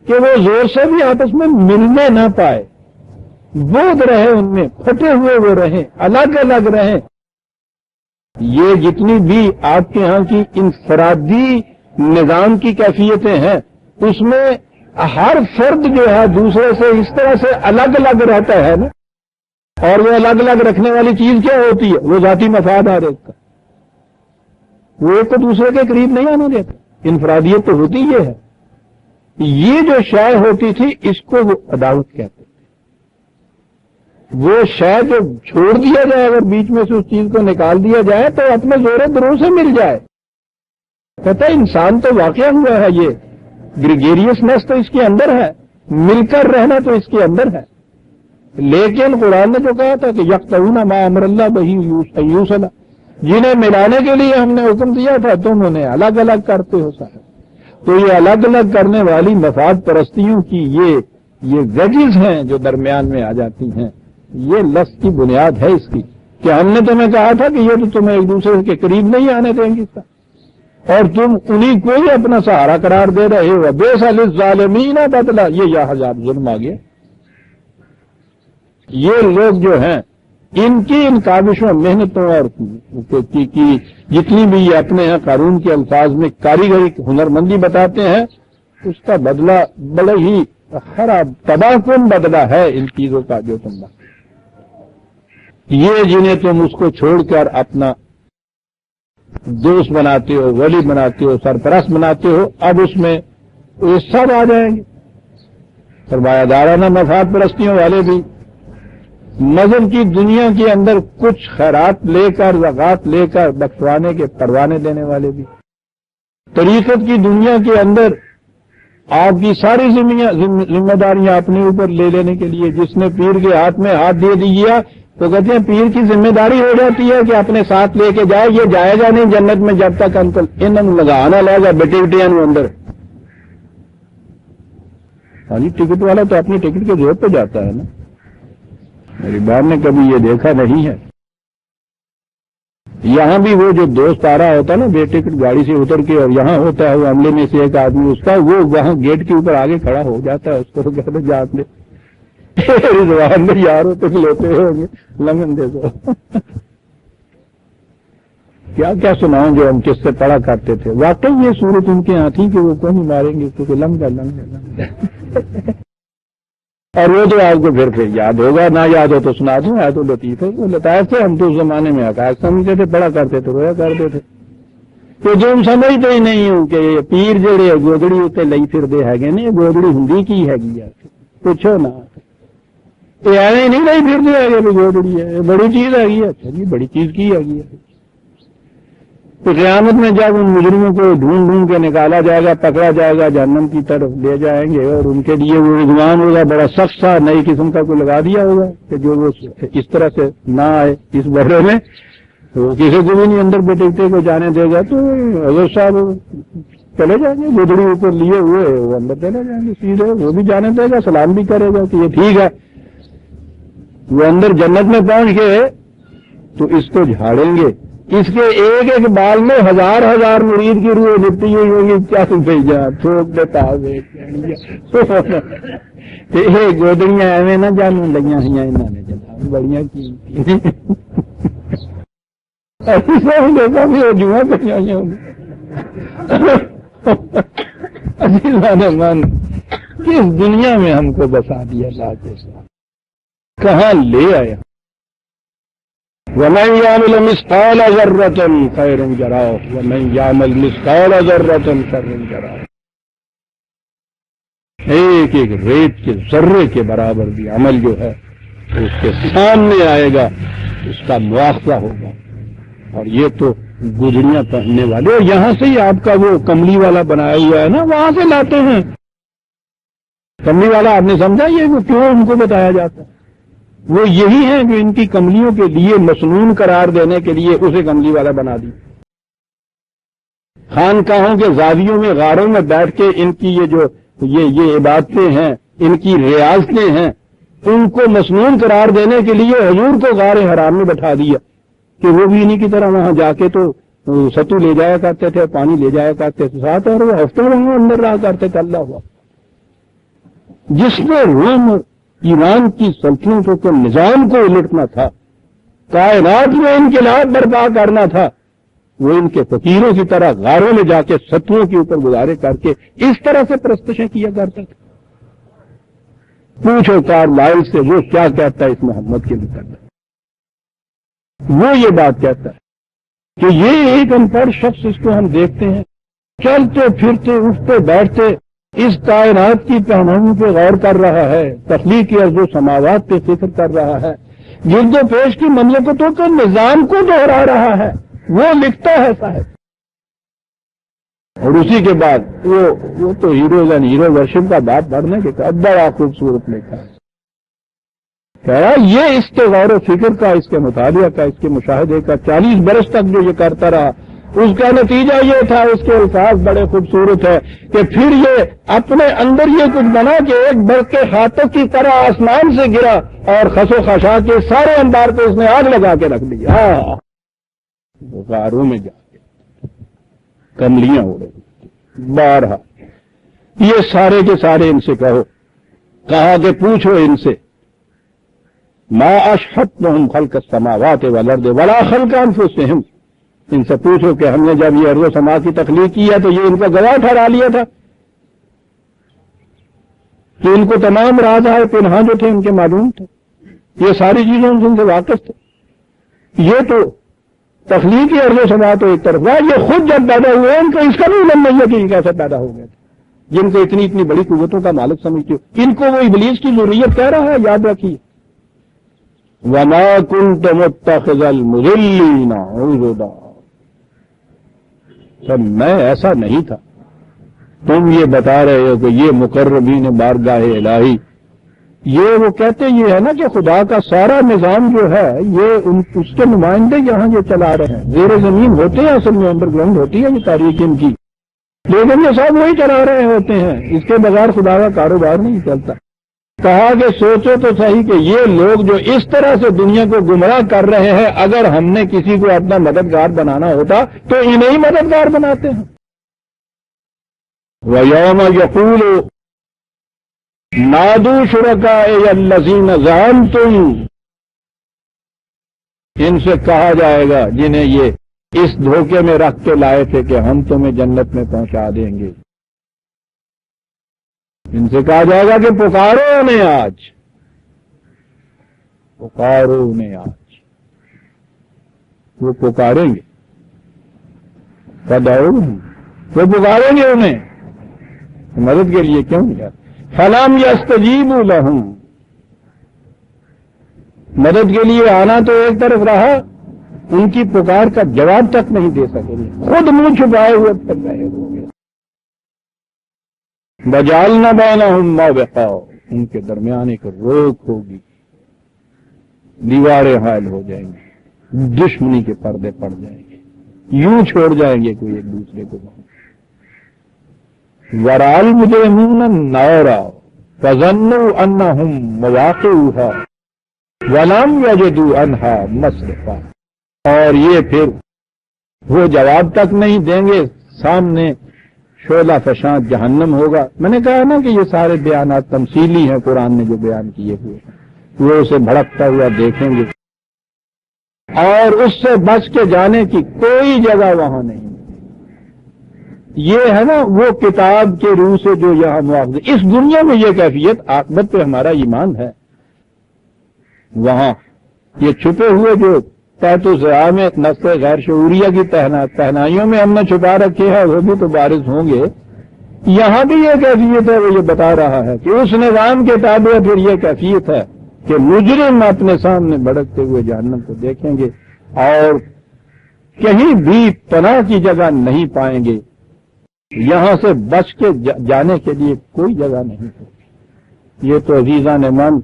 کہ وہ زور سے بھی آپس میں ملنے نہ پائے، بود رہے ان میں، پھٹے ہوئے وہ رہیں، الگ الگ رہیں. یہ جتنی بھی آپ کے ہاں کی انفرادی نظام کی کیفیتیں ہیں اس میں ہر فرد جو ہے دوسرے سے اس طرح سے الگ الگ رہتا ہے نا. اور وہ الگ الگ رکھنے والی چیز کیا ہوتی ہے؟ وہ ذاتی مفاد ہر ایک کا، وہ ایک کو دوسرے کے قریب نہیں آنے دیتا. انفرادیت تو ہوتی یہ ہے. یہ جو شے ہوتی تھی اس کو وہ عداوت کہتے تھے. وہ شے جو چھوڑ دیا جائے، اگر بیچ میں سے اس چیز کو نکال دیا جائے تو اپنے زور درو سے مل جائے. کہتا ہے انسان تو واقعہ ہوا ہے، یہ گریگیریسنس تو اس کے اندر ہے، مل کر رہنا تو اس کے اندر ہے. لیکن قرآن نے جو کہا تھا کہ یقطعون ما امر اللہ بہ یوصل، جنہیں ملانے کے لیے ہم نے حکم دیا تھا تم انہیں الگ الگ کرتے ہو صاحب. تو یہ الگ الگ کرنے والی مفاد پرستیوں کی یہ ویجز ہیں جو درمیان میں آ جاتی ہیں. یہ لفظ کی بنیاد ہے اس کی کہ ہم نے تمہیں کہا تھا کہ یہ تو تمہیں ایک دوسرے کے قریب نہیں آنے دیں گے، اور تم انہیں کو ہی اپنا سہارا قرار دے رہے ہو. بئس للظالمین بدلا، یہ یا حجاب ظلم آ گیا. یہ لوگ جو ہیں ان کی ان کاوشوں محنتوں اور کی جتنی بھی یہ اپنے یہاں قانون کے الفاظ میں کاریگری ہنرمندی بتاتے ہیں، اس کا بدلہ بڑے ہی خراب تباہ کن بدلہ ہے ان چیزوں کا جو تم بات. یہ جنہیں تم اس کو چھوڑ کر اپنا دوست بناتے ہو، ولی بناتے ہو، سرپرست بناتے ہو، اب اس میں یہ سب آ جائیں گے. سرمایہ دارانہ مفاد پرستیوں والے بھی، مذہب کی دنیا کے اندر کچھ خیرات لے کر زکات لے کر بخشوانے کے پروانے دینے والے بھی، طریقت کی دنیا کے اندر آپ کی ساری ذمہ داریاں اپنے اوپر لے لینے کے لیے جس نے پیر کے ہاتھ میں ہاتھ دے دیا تو کہتے ہیں پیر کی ذمہ داری ہو جاتی ہے کہ اپنے ساتھ لے کے جائے. یہ جائے گا نہیں جنت میں جب تک انکل انہوں لگانا لے گا بیٹے بیٹیاں اندر. ہاں جی، ٹکٹ والا تو اپنی ٹکٹ کے زور پہ جاتا ہے نا. میری بہن نے کبھی یہ دیکھا نہیں ہے. یہاں بھی وہ جو دوست آ رہا ہوتا ہے نا بے ٹکٹ گاڑی سے اتر کے، اور یہاں ہوتا ہے وہ عملے میں سے ایک آدمی اس کا، وہ وہاں گیٹ کے اوپر آگے کھڑا ہو جاتا ہے. اس کو کہتے جات لے رضوان میں یارو تک لیتے ہوں گے لمن دے دو. کیا کیا سناؤں جو ہم کس سے پڑھا کرتے تھے. واقعی یہ صورت ان کے یہاں تھی کہ وہ کون ہی ماریں گے کیونکہ لمگا اور وہ تو آپ کو پھر یاد ہوگا، نہ یاد ہو تو سنا دوں. ہے تو لطیف ہے، وہ لطائف تھے. ہم تو اس زمانے میں حقائق سمجھتے تھے، پڑھا کرتے تھے، رویا کرتے تھے. تو جو ہم سمجھتے ہی نہیں ہوں کہ پیر جڑے گودڑی اتنے لئی پھرتے ہے نہیں، گودڑی ہندی کی ہے پوچھو نا. ایویں نہیں لئی پھرتے ہے کہ گودڑی ہے، بڑی چیز ہے. اچھا جی، بڑی چیز کی ہے. تو قیامت میں جب ان مجرموں کو ڈھونڈ ڈھونڈ کے نکالا جائے گا، پکڑا جائے گا، جہنم کی طرف لے جائیں گے، اور ان کے لیے وہ رضوان ہوگا بڑا سخت سا نئی قسم کا کوئی لگا دیا ہوگا کہ جو وہ اس طرح سے نہ آئے اس بحرے میں. تو کسی کو بھی نہیں اندر بیٹھتے کو جانے دے گا، تو حضرت صاحب چلے جائیں گے، گدڑی اوپر لیے ہوئے وہ اندر چلے جائیں گے سیدھے، وہ بھی جانے دے گا، سلام بھی کرے گا کہ یہ ٹھیک ہے۔ وہ اندر جنت میں پہنچ گئے تو اس کو جھاڑیں گے، اس کے ایک ایک بال میں ہزار ہزار مرید کی روح لپٹی ہوئی ہوگی، کیا بھیجا ٹھوک دیتا گودڑیاں ایویں نہ جانوں لگیاں ہوئی انہوں نے جناب بڑیاں قیمتی دیکھا بھی ہو جوا پہ من کس دنیا میں ہم کو بسا دیا اللہ کے ساتھ، کہاں لے آیا۔ وَمَنْ يَعْمَلْ مِثْقَالَ ذَرَّةٍ خَيْرًا يَرَهُ وَمَنْ يَعْمَلْ مِثْقَالَ ذَرَّةٍ شَرًّا يَرَهُ۔ ایک ایک ریت کے ذرے کے برابر بھی عمل جو ہے اس کے سامنے آئے گا، اس کا مواخذہ ہوگا۔ اور یہ تو گدڑیاں پہننے والے، اور یہاں سے ہی آپ کا وہ کملی والا بنایا ہوا ہے نا، وہاں سے لاتے ہیں کملی والا۔ آپ نے سمجھا یہ وہ کیوں ان کو بتایا جاتا ہے؟ وہ یہی ہیں جو ان کی کملیوں کے لیے مسنون قرار دینے کے لیے اسے کملی والا بنا دی۔ خانقاہوں کے زاویوں میں غاروں میں بیٹھ کے ان کی یہ عبادتیں ہیں، ان کی ریاضتیں ہیں، ان کو مسنون قرار دینے کے لیے حضور کو غار حرام میں بٹھا دیا کہ وہ بھی انہی کی طرح وہاں جا کے تو ستو لے جایا کرتے تھے، پانی لے جایا کرتے تھے ساتھ، اور وہ ہفتوں وہاں اندر رہا کرتے تھے۔ اللہ ہوا جس نے روم ایران کی سلطنتوں کے نظام کو الٹنا تھا، کائنات میں انقلاب برپا کرنا تھا، وہ ان کے فقیروں کی طرح غاروں میں جا کے ستوؤں کے اوپر گزارے کر کے اس طرح سے پرستشیں کیا کرتا تھا۔ پوچھو کارلائل سے وہ کیا کہتا ہے اس محمد کے متعلق۔ وہ یہ بات کہتا ہے کہ یہ ایک ان پڑھ شخص، اس کو ہم دیکھتے ہیں چلتے پھرتے اٹھتے بیٹھتے اس کائنات کی پہناؤں پہ غور کر رہا ہے، تخلیق کی ارض و سماوات پہ فکر کر رہا ہے، گرد و پیش کی مملکتوں کے نظام کو دہرا رہا ہے، وہ لکھتا ہے صاحب۔ اور اسی کے بعد وہ تو ہیروز اینڈ ہیرو ورشپ کا بات پڑھنے کے بعد بڑا خوبصورت لکھا ہے، کہہ رہا یہ اس کے غور و فکر کا، اس کے مطالعہ کا، اس کے مشاہدے کا 40 برس تک جو یہ کرتا رہا، اس کا نتیجہ یہ تھا، اس کے الفاظ بڑے خوبصورت ہے کہ پھر یہ اپنے اندر یہ کچھ بنا کہ ایک برق کے ہاتھوں کی طرح آسمان سے گرا اور خس و خشاع کے سارے انبار کو اس نے آگ لگا کے رکھ دیا۔ غاروں میں جا کے کملیاں ہو رہی بارہا، یہ سارے کے سارے ان سے کہا کہ پوچھو ان سے، ما اشہدتہم خلق السماوات والارض ولا خلق انفسہم، ان سے پوچھو کہ ہم نے جب یہ ارض و سما کی تخلیق کی ہے تو یہ ان کا گواہ ٹھہرا لیا تھا کہ ان کو تمام راز ہے پنہاں جو تھے ان کے معلوم تھے، یہ ساری چیزیں ان سے واقف تھے۔ یہ تو تخلیقی ارض و سما تو ایک طرف ہے، یہ خود جب پیدا ہوئے ان کو اس کا بھی علم نہیں ہے کہ یہ کیسے پیدا ہو گئے تھے، جن کو اتنی بڑی قوتوں کا مالک سمجھتے ہو، ان کو وہ ابلیس کی ذریت کہہ رہا ہے، یاد رکھیے۔ وما كنت متخذ المضلين عضدا، سب میں ایسا نہیں تھا۔ تم یہ بتا رہے ہو کہ یہ مقربین بارگاہ الہی، یہ وہ کہتے یہ ہے نا کہ خدا کا سارا نظام جو ہے یہ اس کے نمائندے یہاں یہ چلا رہے ہیں، زیر زمین ہوتے ہیں، اصل میں انڈر گراؤنڈ ہوتی ہے یہ تاریخ ان کی، لیکن یہ سب وہی چلا رہے ہوتے ہیں، اس کے بغیر خدا کا کاروبار نہیں چلتا۔ کہا کہ سوچو تو صحیح کہ یہ لوگ جو اس طرح سے دنیا کو گمراہ کر رہے ہیں، اگر ہم نے کسی کو اپنا مددگار بنانا ہوتا تو انہیں ہی مددگار بناتے ہیں۔ وَيَوْمَ يَقُولُ نَادُوا شُرَكَائِيَ الَّذِينَ زَعَمْتُمْ، ان سے کہا جائے گا جنہیں یہ اس دھوکے میں رکھ کے لائے تھے کہ ہم تمہیں جنت میں پہنچا دیں گے، ان سے کہا جائے گا کہ پکارو انہیں آج، پکارو انہیں آج، وہ پکاریں گے، وہ پکاریں گے انہیں مدد کے لیے، کیوں نہیں آتے؟ فَلَمْ يَسْتَجِيبُوا لَهُمْ، مدد کے لیے آنا تو ایک طرف رہا، ان کی پکار کا جواب تک نہیں دے سکیں گے، خود منہ چھپائے ہوئے پھر رہے ہوں گے۔ وَجَعَلْنَا بَيْنَهُمْ مَوْبِقًا، ان کے درمیان ایک روک ہوگی، دیواریں حائل ہو جائیں گی، دشمنی کے پردے پڑ جائیں گے، یوں چھوڑ جائیں گے کوئی ایک دوسرے کو۔ ورأى المجرمون النار فظنوا انهم مواقعها ولم يجدوا عنها مصرفا، اور یہ پھر وہ جواب تک نہیں دیں گے، سامنے شعلہ فشاں جہنم ہوگا۔ میں نے کہا نا کہ یہ سارے بیانات تمثیلی ہیں، قرآن نے جو بیان کیے ہوئے وہ اسے بھڑکتا ہوا دیکھیں گے، اور اس سے بچ کے جانے کی کوئی جگہ وہاں نہیں۔ یہ ہے نا وہ کتاب کے روح سے جو یہاں مواخذ، اس دنیا میں یہ کیفیت، عاقبت پہ ہمارا ایمان ہے، وہاں یہ چھپے ہوئے جو تحت ضیاء میں نسل غیر شعوریہ کی تہنائیوں میں ہم نے چھپا رکھے ہیں، وہ بھی تو بارز ہوں گے۔ یہاں بھی یہ کیفیت ہے، وہ یہ بتا رہا ہے کہ اس نظام کے تابع پھر یہ کیفیت ہے کہ مجرم اپنے سامنے بھڑکتے ہوئے جہنم کو دیکھیں گے اور کہیں بھی پناہ کی جگہ نہیں پائیں گے، یہاں سے بچ کے جانے کے لیے کوئی جگہ نہیں ہوگی۔ یہ تو عزیزان من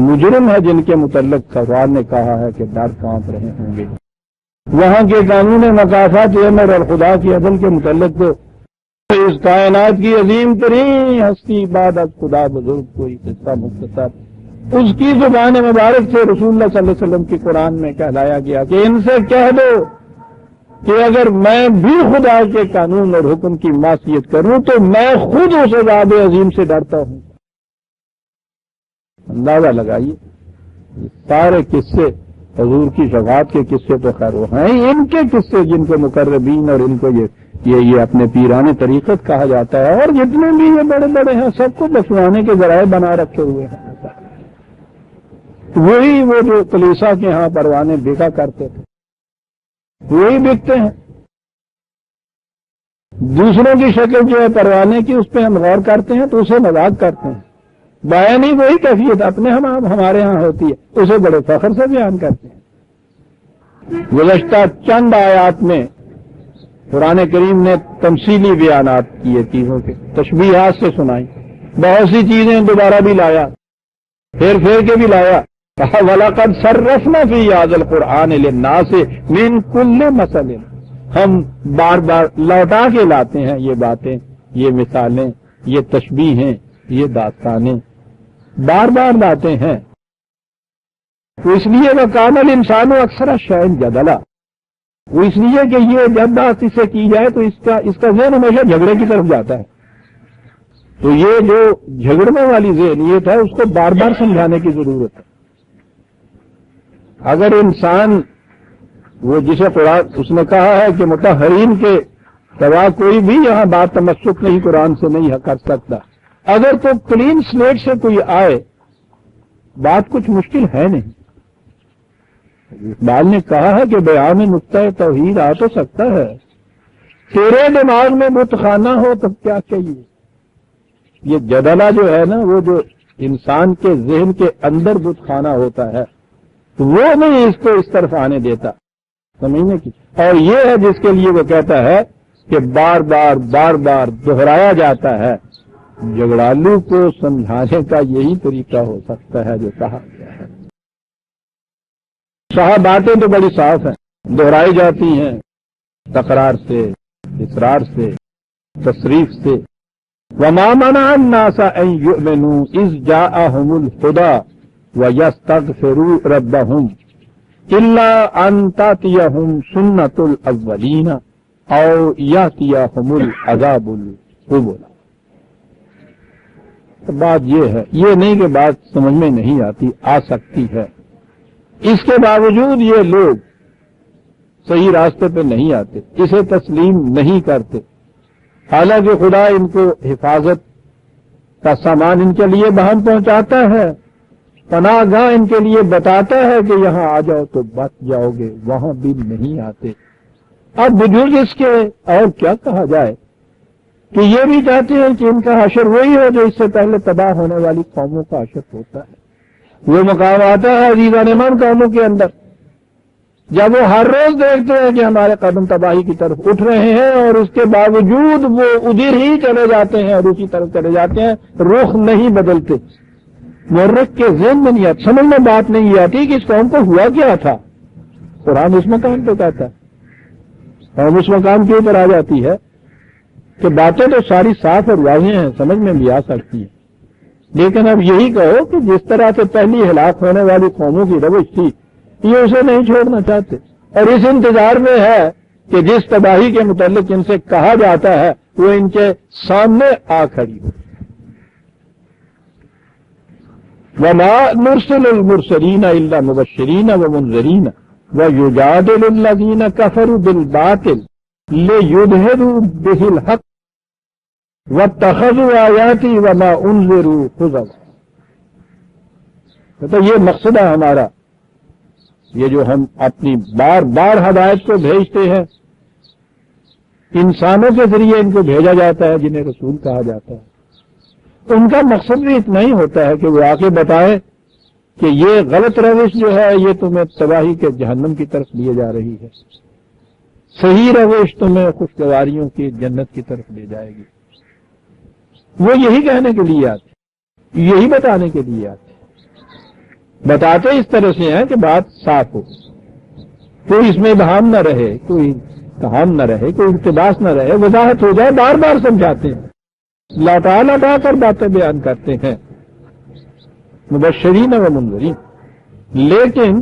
مجرم ہے جن کے متعلق سرکار نے کہا ہے کہ ڈر کانپ رہے ہوں گے۔ وہاں کے قانون مکافات امر اور خدا کی عدل کے متعلق تو اس کائنات کی عظیم ترین ہستی بعد از خدا بزرگ کوئی قصہ مختصر، اس کی زبان مبارک سے رسول اللہ صلی اللہ علیہ وسلم کی قرآن میں کہلایا گیا کہ ان سے کہہ دو کہ اگر میں بھی خدا کے قانون اور حکم کی معصیت کروں تو میں خود اس عذاب عظیم سے ڈرتا ہوں۔ اندازہ لگائیے، سارے قصے حضور کی شفاعت کے قصے تو خیر وہ ہیں، ان کے قصے جن کو مقربین اور ان کو یہ اپنے پیرانے طریقت کہا جاتا ہے، اور جتنے بھی یہ بڑے بڑے ہیں سب کو بسوانے کے ذرائع بنا رکھے ہوئے ہیں۔ وہی وہ جو کلیسا کے ہاں پروانے بکا کرتے تھے وہی بکتے ہیں۔ دوسروں کی شکل جو ہے پروانے کی، اس پہ ہم غور کرتے ہیں تو اسے مذاق کرتے ہیں، بیانی وہی کیفیت اپنے ہمارے ہاں ہوتی ہے، اسے بڑے فخر سے بیان کرتے ہیں۔ گزشتہ چند آیات میں قرآن کریم نے تمثیلی بیانات کیے، چیزوں کے تشبیہات سے سنائی، بہت سی چیزیں دوبارہ بھی لایا، پھر کے بھی لایا۔ کہا وَلَقَدْ صَرَّفْنَا فِي هَذَا الْقُرْآنِ لِلنَّاسِ مِنْ كُلِّ مَثَلٍ، ہم بار بار لوٹا کے لاتے ہیں یہ باتیں، یہ مثالیں، یہ تشبیہیں، یہ داستانیں بار بار لاتے ہیں۔ تو اس لیے وَكَانَ الْإِنسَانُ أَكْثَرَ شَيْءٍ جَدَلًا، وہ اس لیے کہ یہ جب بات اس سے کی جائے تو اس کا ذہن ہمیشہ جھگڑے کی طرف جاتا ہے، تو یہ جو جھگڑنے والی ذہنیت ہے اس کو بار بار سمجھانے کی ضرورت ہے۔ اگر انسان وہ جسے قرآن اس نے کہا ہے کہ مطہرین کے سوا کوئی بھی یہاں بات تمسک نہیں قرآن سے نہیں کر سکتا، اگر تو کلین سلیٹ سے کوئی آئے بات کچھ مشکل ہے نہیں۔ اقبال نے کہا ہے کہ بیان نقطہ توحید آ تو سکتا ہے، تیرے دماغ میں بت خانہ ہو تو کیا چاہیے۔ یہ جدلہ جو ہے نا، وہ جو انسان کے ذہن کے اندر بت خانہ ہوتا ہے وہ نہیں اس کو اس طرف آنے دیتا سمجھنے کی، اور یہ ہے جس کے لیے وہ کہتا ہے کہ بار بار دہرایا جاتا ہے۔ جھگڑالو کو سمجھانے کا یہی طریقہ ہو سکتا ہے جو کہا گیا ہے۔ صاحب باتیں تو بڑی صاف ہیں، دہرائی جاتی ہیں تکرار سے، اصرار سے، تصریف سے۔ وَمَا مَنَعَ النَّاسَ أَن يُؤْمِنُوا إِذْ جَاءَهُمُ الْهُدَىٰ وَيَسْتَغْفِرُوا رَبَّهُمْ إِلَّا أَن تَأْتِيَهُمْ سُنَّةُ الْأَوَّلِينَ أَوْ يَأْتِيَهُمُ الْعَذَابُ الْقُبُلَ۔ بات یہ ہے، یہ نہیں کہ بات سمجھ میں نہیں آتی، آ سکتی ہے، اس کے باوجود یہ لوگ صحیح راستے پہ نہیں آتے، اسے تسلیم نہیں کرتے، حالانکہ خدا ان کو حفاظت کا سامان ان کے لیے بہم پہنچاتا ہے، پناہ گاہ ان کے لیے بتاتا ہے کہ یہاں آ جاؤ تو بچ جاؤ گے، وہاں بھی نہیں آتے۔ اب بزرگ اس کے اور کیا کہا جائے کہ یہ بھی چاہتے ہیں کہ ان کا حشر وہی ہو جو اس سے پہلے تباہ ہونے والی قوموں کا حشر ہوتا ہے۔ وہ مقام آتا ہے عزیزان من قوموں کے اندر جب وہ ہر روز دیکھتے ہیں کہ ہمارے قدم تباہی کی طرف اٹھ رہے ہیں، اور اس کے باوجود وہ ادھر ہی چلے جاتے ہیں اور اسی طرف چلے جاتے ہیں، رخ نہیں بدلتے۔ مورخ کے ذہن میں نہیں آتی، سمجھ میں بات نہیں آتی کہ اس قوم کو ہوا کیا تھا۔ قرآن اس مقام پہ کہتا ہے، اور اس مقام کے اوپر آ جاتی ہے کہ باتیں تو ساری صاف اور واضح ہیں، سمجھ میں بھی آ سکتی ہیں، لیکن اب یہی کہو کہ جس طرح سے پہلی ہلاک ہونے والی قوموں کی روش تھی، یہ اسے نہیں چھوڑنا چاہتے، اور اس انتظار میں ہے کہ جس تباہی کے متعلق ان سے کہا جاتا ہے وہ ان کے سامنے آ کھڑی ہو۔ وَمَا نُرْسِلُ الْمُرْسَلِينَ إِلَّا مُبَشِّرِينَ وَمُنذِرِينَ وَيُجَادِلُ الَّذِينَ كَفَرُوا بِالْبَاطِلِ لِيُدْحِضُوا بِهِ الْحَقَّ وَاتَّخَذُوا آيَاتِي وَمَا أُنذِرُوا هُزُوًا۔ تو یہ مقصد ہے ہمارا، یہ جو ہم اپنی بار بار ہدایت کو بھیجتے ہیں، انسانوں کے ذریعے ان کو بھیجا جاتا ہے جنہیں رسول کہا جاتا ہے، تو ان کا مقصد بھی اتنا ہی ہوتا ہے کہ وہ آ کے بتائیں کہ یہ غلط روش جو ہے یہ تمہیں تباہی کے جہنم کی طرف لیے جا رہی ہے، صحیح روش تمہیں خوشگواریوں کی جنت کی طرف لے جائے گی۔ وہ یہی کہنے کے لیے آتے، یہی بتانے کے لیے آتے، بتاتے اس طرح سے ہیں کہ بات صاف ہو، کوئی اس میں ابہام نہ رہے، کوئی کہان نہ رہے، کوئی اقتباس نہ رہے، وضاحت ہو جائے، بار بار سمجھاتے ہیں، لوٹا لوٹا کر باتیں بیان کرتے ہیں، مبشرین و منذرین۔ لیکن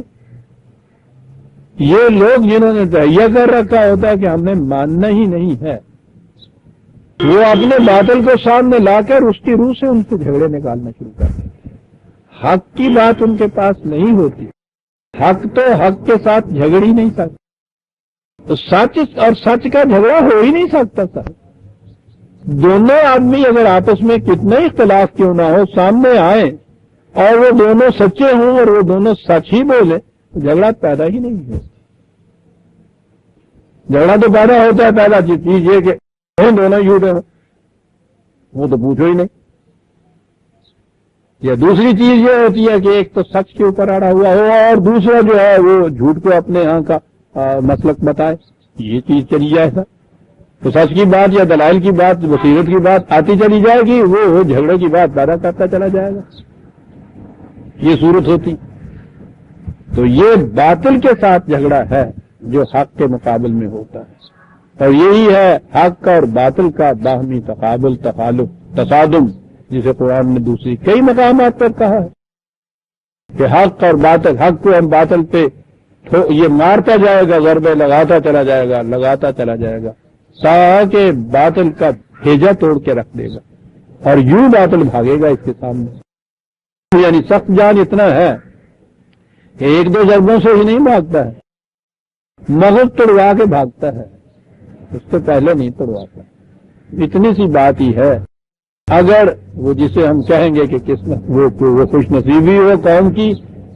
یہ لوگ جنہوں نے تہیہ کر رکھا ہوتا ہے کہ ہم نے ماننا ہی نہیں ہے، وہ اپنے باطل کو سامنے لا کر اس کی روح سے ان سے جھگڑے نکالنا شروع کر دیتے ہیں۔ حق کی بات ان کے پاس نہیں ہوتی، حق تو حق کے ساتھ جھگڑ ہی نہیں سکتا، تو سچ اور سچ کا جھگڑا ہو ہی نہیں سکتا تھا۔ دونوں آدمی اگر آپس میں کتنے اختلاف کیوں نہ ہو سامنے آئیں اور وہ دونوں سچے ہوں اور وہ دونوں سچ ہی بولیں تو جھگڑا پیدا ہی نہیں ہوتا۔ جھگڑا تو پیدا ہوتا ہے، پہلا چیز یہ کہ دونوں جھوٹے ہوں، وہ تو پوچھو ہی نہیں، یا دوسری چیز یہ ہوتی ہے کہ ایک تو سچ کے اوپر اڑا ہوا ہو اور دوسرا جو ہے وہ جھوٹ کو اپنے ہاں کا مسلک بتائے، یہ چیز چلی جائے گا تو سچ کی بات یا دلائل کی بات، بصیرت کی بات آتی چلی جائے گی، وہ جھگڑے کی بات پیدا کرتا چلا جائے گا، یہ صورت ہوتی۔ تو یہ باطل کے ساتھ جھگڑا ہے جو حق کے مقابل میں ہوتا ہے، اور یہی ہے حق اور باطل کا باہمی تقابل، تخالف، تصادم، جسے قرآن نے دوسری کئی مقامات پر کہا ہے کہ حق اور باطل، حق کو ہم باطل پہ یہ مارتا جائے گا، ضربے لگاتا چلا جائے گا، لگاتا چلا جائے گا، تاکہ باطل کا بھیجا توڑ کے رکھ دے گا، اور یوں باطل بھاگے گا اس کے سامنے۔ یعنی سخت جان اتنا ہے کہ ایک دو ضربوں سے ہی نہیں بھاگتا ہے، مغز توڑوا کے بھاگتا ہے، اس سے پہلے نہیں توڑواتا۔ اتنی سی بات ہی ہے، اگر وہ جسے ہم کہیں گے کہ قسمت وہ خوش نصیبی ہو قوم کی،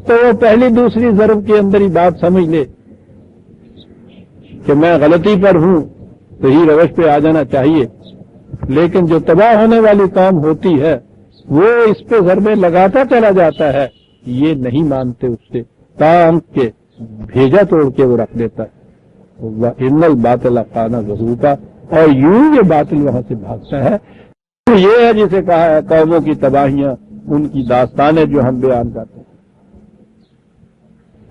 تو وہ پہلی دوسری ضرب کے اندر ہی بات سمجھ لے کہ میں غلطی پر ہوں، صحیح روش پہ آ جانا چاہیے۔ لیکن جو تباہ ہونے والی قوم ہوتی ہے وہ اس پہ ضربے لگاتا چلا جاتا ہے، یہ نہیں مانتے اس سے، کام کے بھیجا توڑ کے وہ رکھ دیتا ہے۔ ان الباطل کان زہوقا، اور یوں یہ باطل وہاں سے بھاگتا ہے۔ یہ ہے جسے کہا ہے قوموں کی تباہیاں، ان کی داستانیں جو ہم بیان کرتے ہیں۔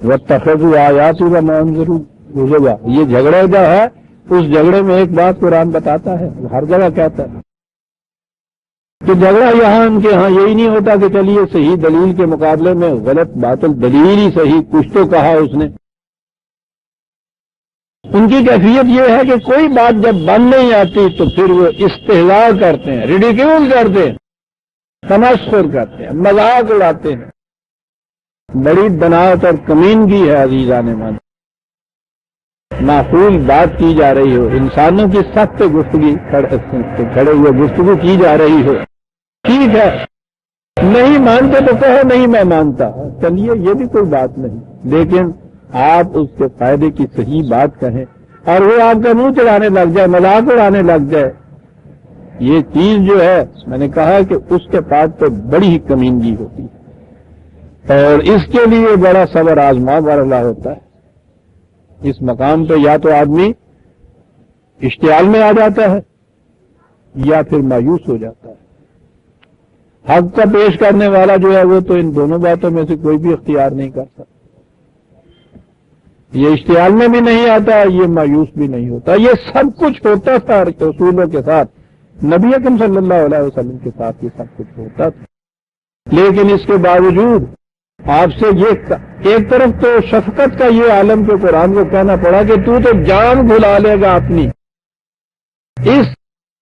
وَاتَّخَذُوا آيَاتِي وَمَا أُنذِرُوا هُزُوًا، یہ جھگڑا جو ہے اس جھگڑے میں ایک بات قرآن بتاتا ہے، ہر جگہ کہتا ہے کہ جھگڑا یہاں ان کے ہاں یہی نہیں ہوتا کہ چلیے صحیح دلیل کے مقابلے میں غلط باطل دلیل ہی صحیح، کچھ تو کہا اس نے۔ ان کی کیفیت یہ ہے کہ کوئی بات جب بن نہیں آتی تو پھر وہ استہزاء کرتے ہیں، ریڈیکیول کرتے ہیں، تمسخر کرتے ہیں، مذاق اڑاتے ہیں۔ بڑی بناوٹ اور کمینگی ہے عزیزان من، معقول بات کی جا رہی ہو، انسانوں کی سخت گفتگو کھڑے ہوئے گفتگو کی جا رہی ہو، ٹھیک ہے، نہیں مانتے تو کہو نہیں میں مانتا، چلیے یہ بھی کوئی بات نہیں، لیکن آپ اس کے فائدے کی صحیح بات کہیں اور وہ آپ کا منہ چڑھانے لگ جائے، مذاق اڑانے لگ جائے، یہ چیز جو ہے میں نے کہا کہ اس کے پاس تو بڑی ہی کمینگی ہوتی ہے، اور اس کے لیے بڑا صبر آزما والا ہوتا ہے۔ اس مقام پہ یا تو آدمی اشتعال میں آ جاتا ہے یا پھر مایوس ہو جاتا ہے۔ حق کا پیش کرنے والا جو ہے وہ تو ان دونوں باتوں میں سے کوئی بھی اختیار نہیں کر سکتا۔ یہ اشتعال میں بھی نہیں آتا، یہ مایوس بھی نہیں ہوتا، یہ سب کچھ ہوتا تھا رسولوں کے ساتھ، نبی اکرم صلی اللہ علیہ وسلم کے ساتھ یہ سب کچھ ہوتا تھا۔ لیکن اس کے باوجود آپ سے یہ ایک طرف تو شفقت کا یہ عالم کے قرآن کو کہنا پڑا کہ تو جان بھلا لے گا اپنی، اس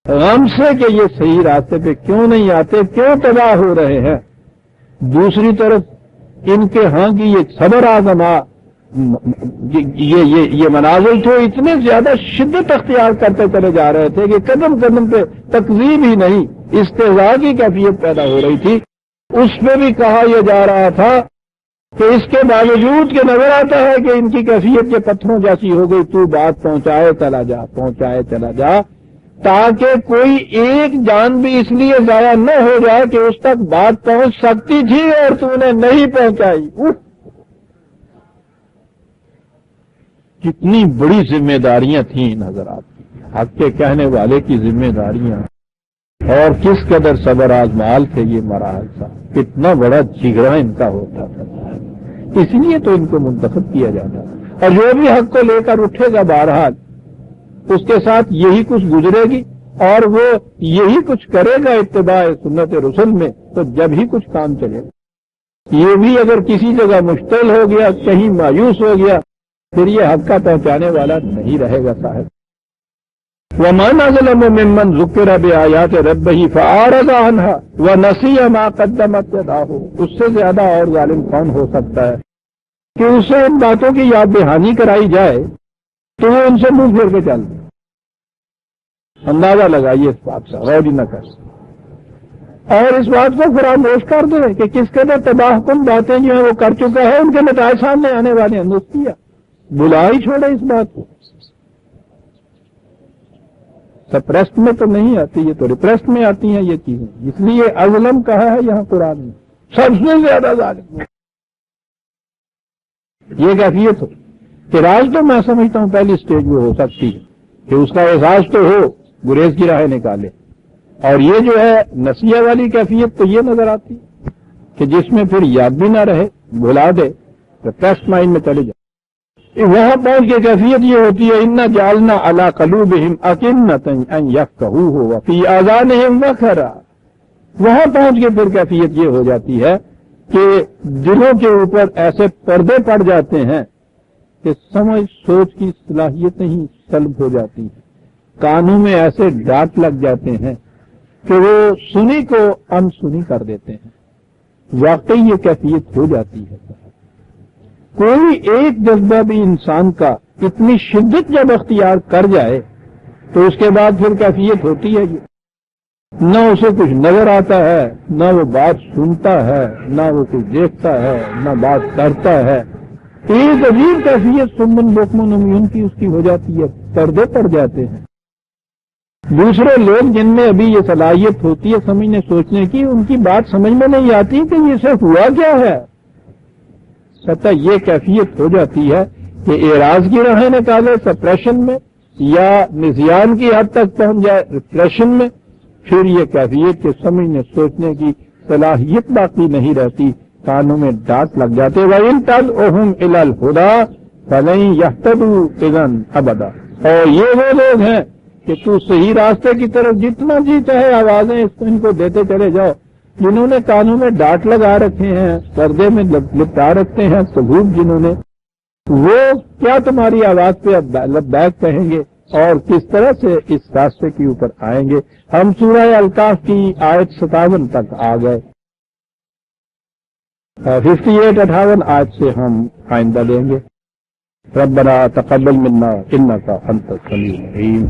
غم سے کہ یہ صحیح راستے پہ کیوں نہیں آتے، کیوں تباہ ہو رہے ہیں۔ دوسری طرف ان کے ہاں کی یہ صبر آزما، یہ مناظر تو اتنے زیادہ شدت اختیار کرتے چلے جا رہے تھے کہ قدم قدم پہ تکذیب ہی نہیں، استہزاء کی کیفیت پیدا ہو رہی تھی۔ اس پہ بھی کہا یہ جا رہا تھا کہ اس کے باوجود کہ نظر آتا ہے کہ ان کی کیفیت کے پتھروں جیسی ہو گئی، تو بات پہنچائے چلا جا، پہنچائے چلا جا، تاکہ کوئی ایک جان بھی اس لیے ضائع نہ ہو جائے کہ اس تک بات پہنچ سکتی تھی اور تو نے نہیں پہنچائی۔ کتنی بڑی ذمہ داریاں تھیں ان حضرات کی، حق کے کہنے والے کی ذمہ داریاں، اور کس قدر صبر آزمال تھے یہ مراحل تھا، کتنا بڑا جگرا ان کا ہوتا تھا، اس لیے تو ان کو منتخب کیا جاتا تھا۔ اور جو بھی حق کو لے کر اٹھے گا بہرحال اس کے ساتھ یہی کچھ گزرے گی اور وہ یہی کچھ کرے گا اتباع سنت رسول میں، تو جب ہی کچھ کام چلے گا۔ یہ بھی اگر کسی جگہ مشتعل ہو گیا، کہیں مایوس ہو گیا، پھر یہ حق کا پہنچانے والا نہیں رہے گا صاحب۔ وَمَنْ أَظْلَمُ مِمَّنْ ذُكِّرَ بِآيَاتِ رَبِّهِ فَأَعْرَضَ عَنْهَا وَنَسِيَ مَا قَدَّمَتْ يَدَاهُ، اس سے زیادہ اور ظالم کون ہو سکتا ہے کہ اسے ان باتوں کی یاد دہانی کرائی جائے تو وہ ان سے منہ پھیر کے چل دے۔ اندازہ لگائیے اس بات سے، غور ہی نہ کر، اور اس بات کو فراموش کر دے کہ کس قدر تباہ کن باتیں جو ہیں وہ کر چکا ہے، ان کے نتائج سامنے آنے والے ہیں، نسخیہ بلا ہی چھوڑے اس بات کو۔ سپریسٹ میں تو نہیں آتی، یہ تو ریپریسٹ میں آتی ہیں یہ چیزیں، اس لیے اظلم کہا ہے یہاں قرآن میں، سب سے زیادہ ظالم یہ کیفیت ہو کہ راج تو میں سمجھتا ہوں پہلی سٹیج وہ ہو سکتی ہے کہ اس کا احساس تو ہو، گریز کی راہیں نکالے، اور یہ جو ہے نسیہ والی کیفیت تو یہ نظر آتی کہ جس میں پھر یاد بھی نہ رہے، بھلا دے، ریپریسٹ مائنڈ میں چلے جائے۔ وہاں پہنچ کے کیفیت یہ ہوتی ہے اِنَّا جَعَلْنَا عَلَىٰ قُلُوبِهِمْ أَكِنَّةً أَن يَفْقَهُوهُ وَفِي آذَانِهِمْ وَقْرًا، وہاں پہنچ کے پھر کیفیت یہ ہو جاتی ہے کہ دلوں کے اوپر ایسے پردے پڑ جاتے ہیں کہ سمجھ سوچ کی صلاحیتیں ہی سلب ہو جاتی ہیں، کانوں میں ایسے ڈانٹ لگ جاتے ہیں کہ وہ سنی کو انسنی کر دیتے ہیں۔ واقعی یہ کیفیت ہو جاتی ہے۔ کوئی ایک جذبہ بھی انسان کا اتنی شدت جب اختیار کر جائے تو اس کے بعد پھر کیفیت ہوتی ہے یہ، نہ اسے کچھ نظر آتا ہے، نہ وہ بات سنتا ہے، نہ وہ کچھ دیکھتا ہے، نہ بات کرتا ہے۔ ایک عجیب کیفیت سمن بکمن عمیون کی اس کی ہو جاتی ہے، پردے پڑ جاتے ہیں۔ دوسرے لوگ جن میں ابھی یہ صلاحیت ہوتی ہے سمجھنے سوچنے کی، ان کی بات سمجھ میں نہیں آتی کہ یہ صرف ہوا کیا ہے۔ سطح یہ کیفیت ہو جاتی ہے کہ اعراض کی راہیں نکالے سپریشن میں، یا نسیان کی حد تک پہنچ جائے ریپریشن میں، پھر یہ کیفیت کے سمجھنے سوچنے کی صلاحیت باقی نہیں رہتی، کانوں میں ڈانٹ لگ جاتے۔ وَإِن تَدْعُهُمْ إِلَى الْهُدَىٰ فَلَن يَهْتَدُوا إِذًا أَبَدًا، اور یہ وہ لوگ ہیں کہ تو صحیح راستے کی طرف جتنا جی چاہے آوازیں ان کو دیتے چلے جاؤ، جنہوں نے کانوں میں ڈانٹ لگا رکھے ہیں، پردے میں لپٹا رکھتے ہیں ثبوت جنہوں نے، وہ کیا تمہاری آواز پہ لبیک کہیں گے اور کس طرح سے اس راستے کے اوپر آئیں گے۔ ہم سورہ الکاف کی آیت 57 تک آ گئے، 58 آیت سے ہم آئندہ لیں گے۔ ربنا تقبل منا انک انت السمیع العلیم۔